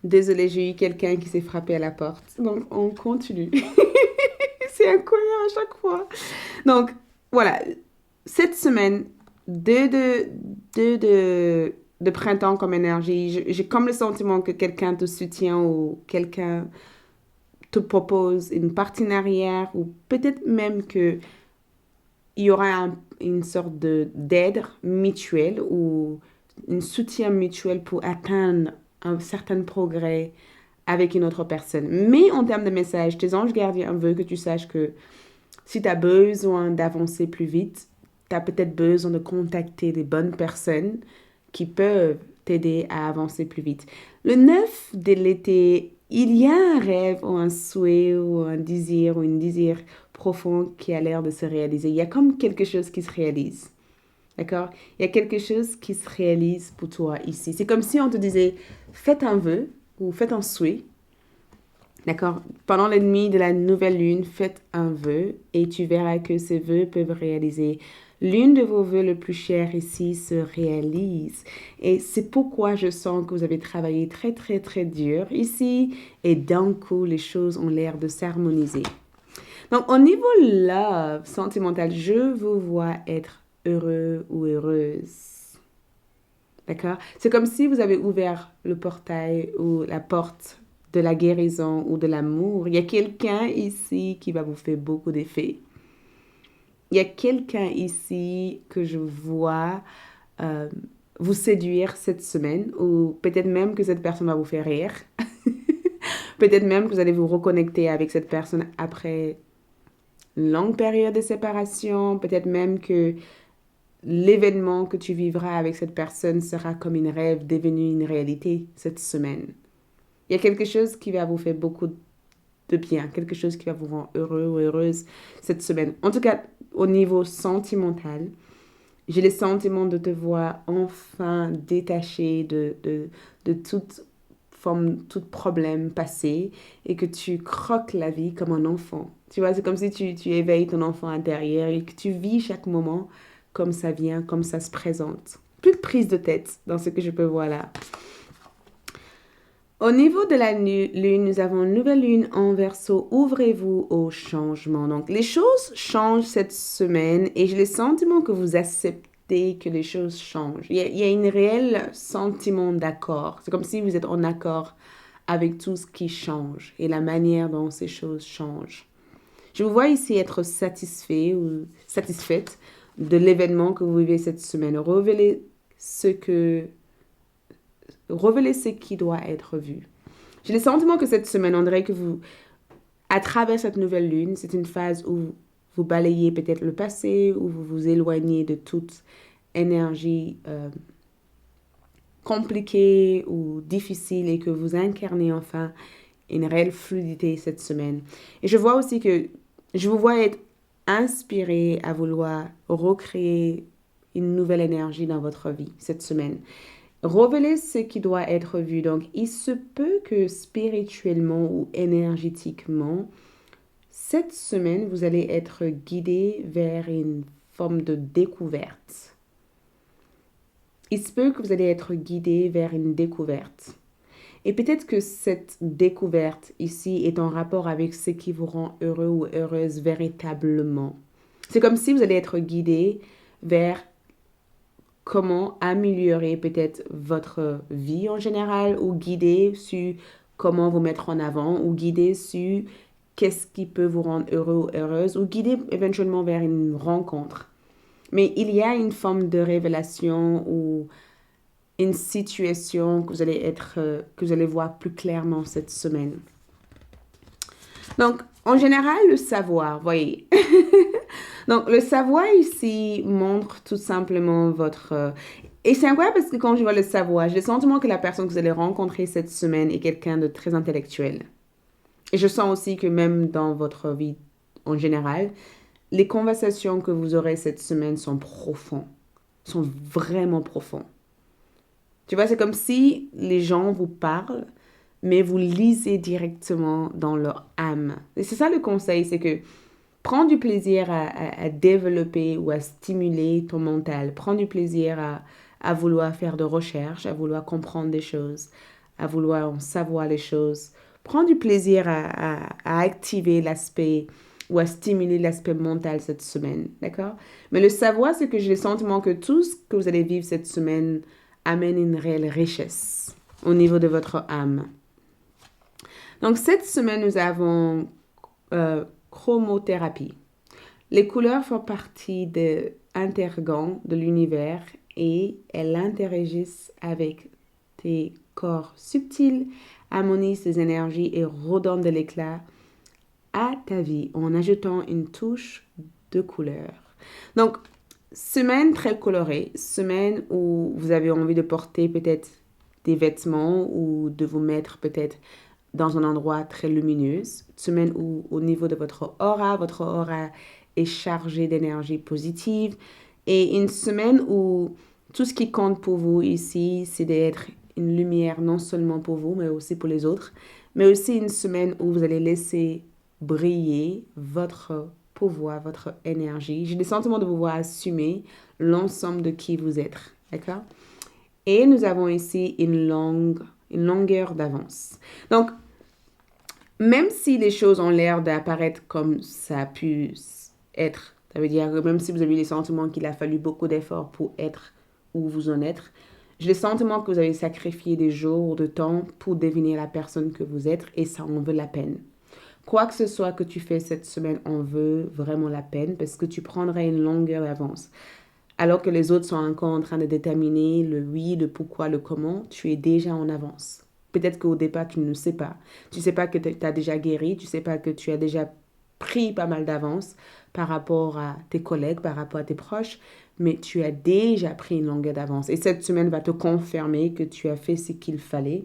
Désolée, j'ai eu quelqu'un qui s'est frappé à la porte. Donc, on continue. C'est incroyable à chaque fois. Donc, voilà. Cette semaine, de printemps comme énergie, j'ai comme le sentiment que quelqu'un te soutient ou quelqu'un te propose une partenariat ou peut-être même que il y aura une sorte d'aide mutuelle ou un soutien mutuel pour atteindre un certain progrès avec une autre personne. Mais en termes de message, tes anges gardiens veulent que tu saches que si tu as besoin d'avancer plus vite, tu as peut-être besoin de contacter des bonnes personnes qui peuvent t'aider à avancer plus vite. Le 9 de l'été, il y a un rêve ou un souhait ou un désir ou une désir profond qui a l'air de se réaliser. Il y a comme quelque chose qui se réalise. D'accord? Il y a quelque chose qui se réalise pour toi ici. C'est comme si on te disait, faites un vœu ou faites un souhait D'accord? Pendant la nuit de la nouvelle lune, faites un vœu et tu verras que ces vœux peuvent réaliser. L'une de vos vœux le plus chers ici se réalise. Et c'est pourquoi je sens que vous avez travaillé très, très, très dur ici. Et d'un coup, les choses ont l'air de s'harmoniser. Donc, au niveau love, sentimental, je vous vois être heureux ou heureuse. D'accord? C'est comme si vous avez ouvert le portail ou la porte de la guérison ou de l'amour. Il y a quelqu'un ici qui va vous faire beaucoup d'effets. Il y a quelqu'un ici que je vois euh, vous séduire cette semaine ou peut-être même que cette personne va vous faire rire. Peut-être même que vous allez vous reconnecter avec cette personne après une longue période de séparation. Peut-être même que l'événement que tu vivras avec cette personne sera comme un rêve devenu une réalité cette semaine. Il y a quelque chose qui va vous faire beaucoup de bien, quelque chose qui va vous rendre heureux ou heureuse cette semaine. En tout cas, au niveau sentimental, j'ai le sentiment de te voir enfin détaché de toute forme, tout problème passé et que tu croques la vie comme un enfant. Tu vois, c'est comme si tu éveilles ton enfant intérieur et que tu vis chaque moment comme ça vient, comme ça se présente. Plus de prise de tête dans ce que je peux voir là. Au niveau de la lune, nous avons une nouvelle lune en verso. Ouvrez-vous au changement. Donc, les choses changent cette semaine et j'ai le sentiment que vous acceptez que les choses changent. Il y a un réel sentiment d'accord. C'est comme si vous êtes en accord avec tout ce qui change et la manière dont ces choses changent. Je vous vois ici être satisfait ou satisfaite de l'événement que vous vivez cette semaine. Révélez ce qui doit être vu. J'ai le sentiment que cette semaine, on dirait que vous, à travers cette nouvelle lune, c'est une phase où vous balayez peut-être le passé, où vous vous éloignez de toute énergie compliquée ou difficile et que vous incarnez enfin une réelle fluidité cette semaine. Et je vois aussi que je vous vois être inspiré à vouloir recréer une nouvelle énergie dans votre vie cette semaine. Révéler ce qui doit être vu. Donc, il se peut que spirituellement ou énergétiquement, cette semaine, vous allez être guidé vers une forme de découverte. Il se peut que vous allez être guidé vers une découverte. Et peut-être que cette découverte ici est en rapport avec ce qui vous rend heureux ou heureuse véritablement. C'est comme si vous allez être guidé vers comment améliorer peut-être votre vie en général ou guider sur comment vous mettre en avant ou guider sur qu'est-ce qui peut vous rendre heureux ou heureuse ou guider éventuellement vers une rencontre. Mais il y a une forme de révélation ou une situation que que vous allez voir plus clairement cette semaine. Donc, en général, le savoir, voyez. Donc, le savoir ici montre tout simplement votre... Et c'est incroyable parce que quand je vois le savoir, j'ai le sentiment que la personne que vous allez rencontrer cette semaine est quelqu'un de très intellectuel. Et je sens aussi que même dans votre vie en général, les conversations que vous aurez cette semaine sont profondes, sont vraiment profondes. Tu vois, c'est comme si les gens vous parlent, mais vous lisez directement dans leur âme. Et c'est ça le conseil, c'est que prends du plaisir à développer ou à stimuler ton mental. Prends du plaisir à vouloir faire de recherches, à vouloir comprendre des choses, à vouloir en savoir les choses. Prends du plaisir à activer l'aspect ou à stimuler l'aspect mental cette semaine, d'accord? Mais le savoir, c'est que j'ai le sentiment que tout ce que vous allez vivre cette semaine amène une réelle richesse au niveau de votre âme. Donc, cette semaine, nous avons chromothérapie. Les couleurs font partie de intergants de l'univers et elles interagissent avec tes corps subtils, harmonisent tes énergies et redonnent de l'éclat à ta vie en ajoutant une touche de couleur. Donc, semaine très colorée, semaine où vous avez envie de porter peut-être des vêtements ou de vous mettre peut-être dans un endroit très lumineux, semaine où au niveau de votre aura est chargé d'énergie positive et une semaine où tout ce qui compte pour vous ici, c'est d'être une lumière non seulement pour vous, mais aussi pour les autres. mais aussi une semaine où vous allez laisser briller votre pouvoir, votre énergie. J'ai le sentiment de vous voir assumer l'ensemble de qui vous êtes. D'accord? Et nous avons ici une longueur d'avance. Donc, même si les choses ont l'air d'apparaître comme ça a pu être, ça veut dire que même si vous avez les sentiments qu'il a fallu beaucoup d'efforts pour être où vous en êtes, j'ai le sentiment que vous avez sacrifié des jours de temps pour devenir la personne que vous êtes et ça en vaut la peine. Quoi que ce soit que tu fais cette semaine en veut vraiment la peine parce que tu prendrais une longueur d'avance. Alors que les autres sont encore en train de déterminer le oui, le pourquoi, le comment, tu es déjà en avance. Peut-être qu'au départ, tu ne sais pas. Tu ne sais pas que tu as déjà guéri, tu ne sais pas que tu as déjà pris pas mal d'avance par rapport à tes collègues, par rapport à tes proches, mais tu as déjà pris une longueur d'avance. Et cette semaine va te confirmer que tu as fait ce qu'il fallait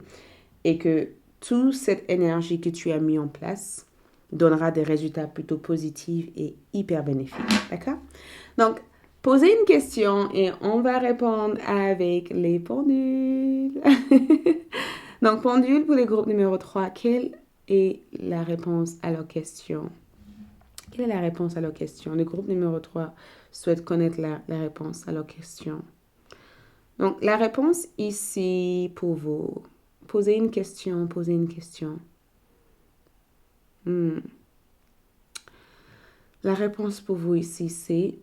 et que toute cette énergie que tu as mis en place donnera des résultats plutôt positifs et hyper bénéfiques. D'accord? Donc, posez une question et on va répondre avec les pendules. Donc, pendule pour le groupe numéro 3. Quelle est la réponse à leur question? Quelle est la réponse à leur question? Le groupe numéro 3 souhaite connaître la réponse à leur question. Donc, la réponse ici pour vous. Posez une question, posez une question. La réponse pour vous ici, c'est...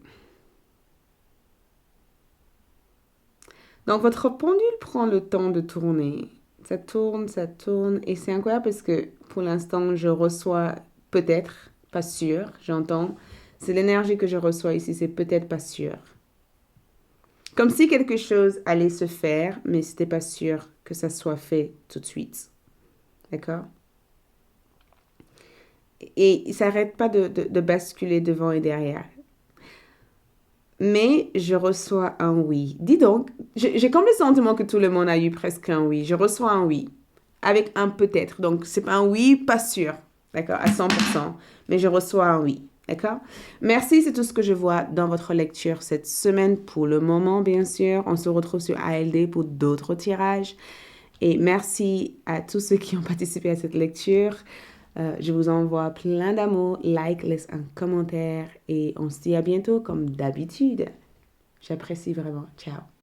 Donc, votre pendule prend le temps de tourner. Ça tourne. Et c'est incroyable parce que pour l'instant, je reçois peut-être, pas sûr, j'entends. C'est l'énergie que je reçois ici, c'est peut-être pas sûr. Comme si quelque chose allait se faire, mais c'était pas sûr que ça soit fait tout de suite. D'accord? Et ça n'arrête pas de basculer devant et derrière. Mais je reçois un oui. Dis donc, j'ai comme le sentiment que tout le monde a eu presque un oui. Je reçois un oui avec un peut-être. Donc, c'est pas un oui, pas sûr, d'accord, à 100%. Mais je reçois un oui, d'accord? Merci, c'est tout ce que je vois dans votre lecture cette semaine pour le moment, bien sûr. On se retrouve sur ALD pour d'autres tirages. Et merci à tous ceux qui ont participé à cette lecture. Je vous envoie plein d'amour, like, laisse un commentaire et on se dit à bientôt comme d'habitude. J'apprécie vraiment. Ciao.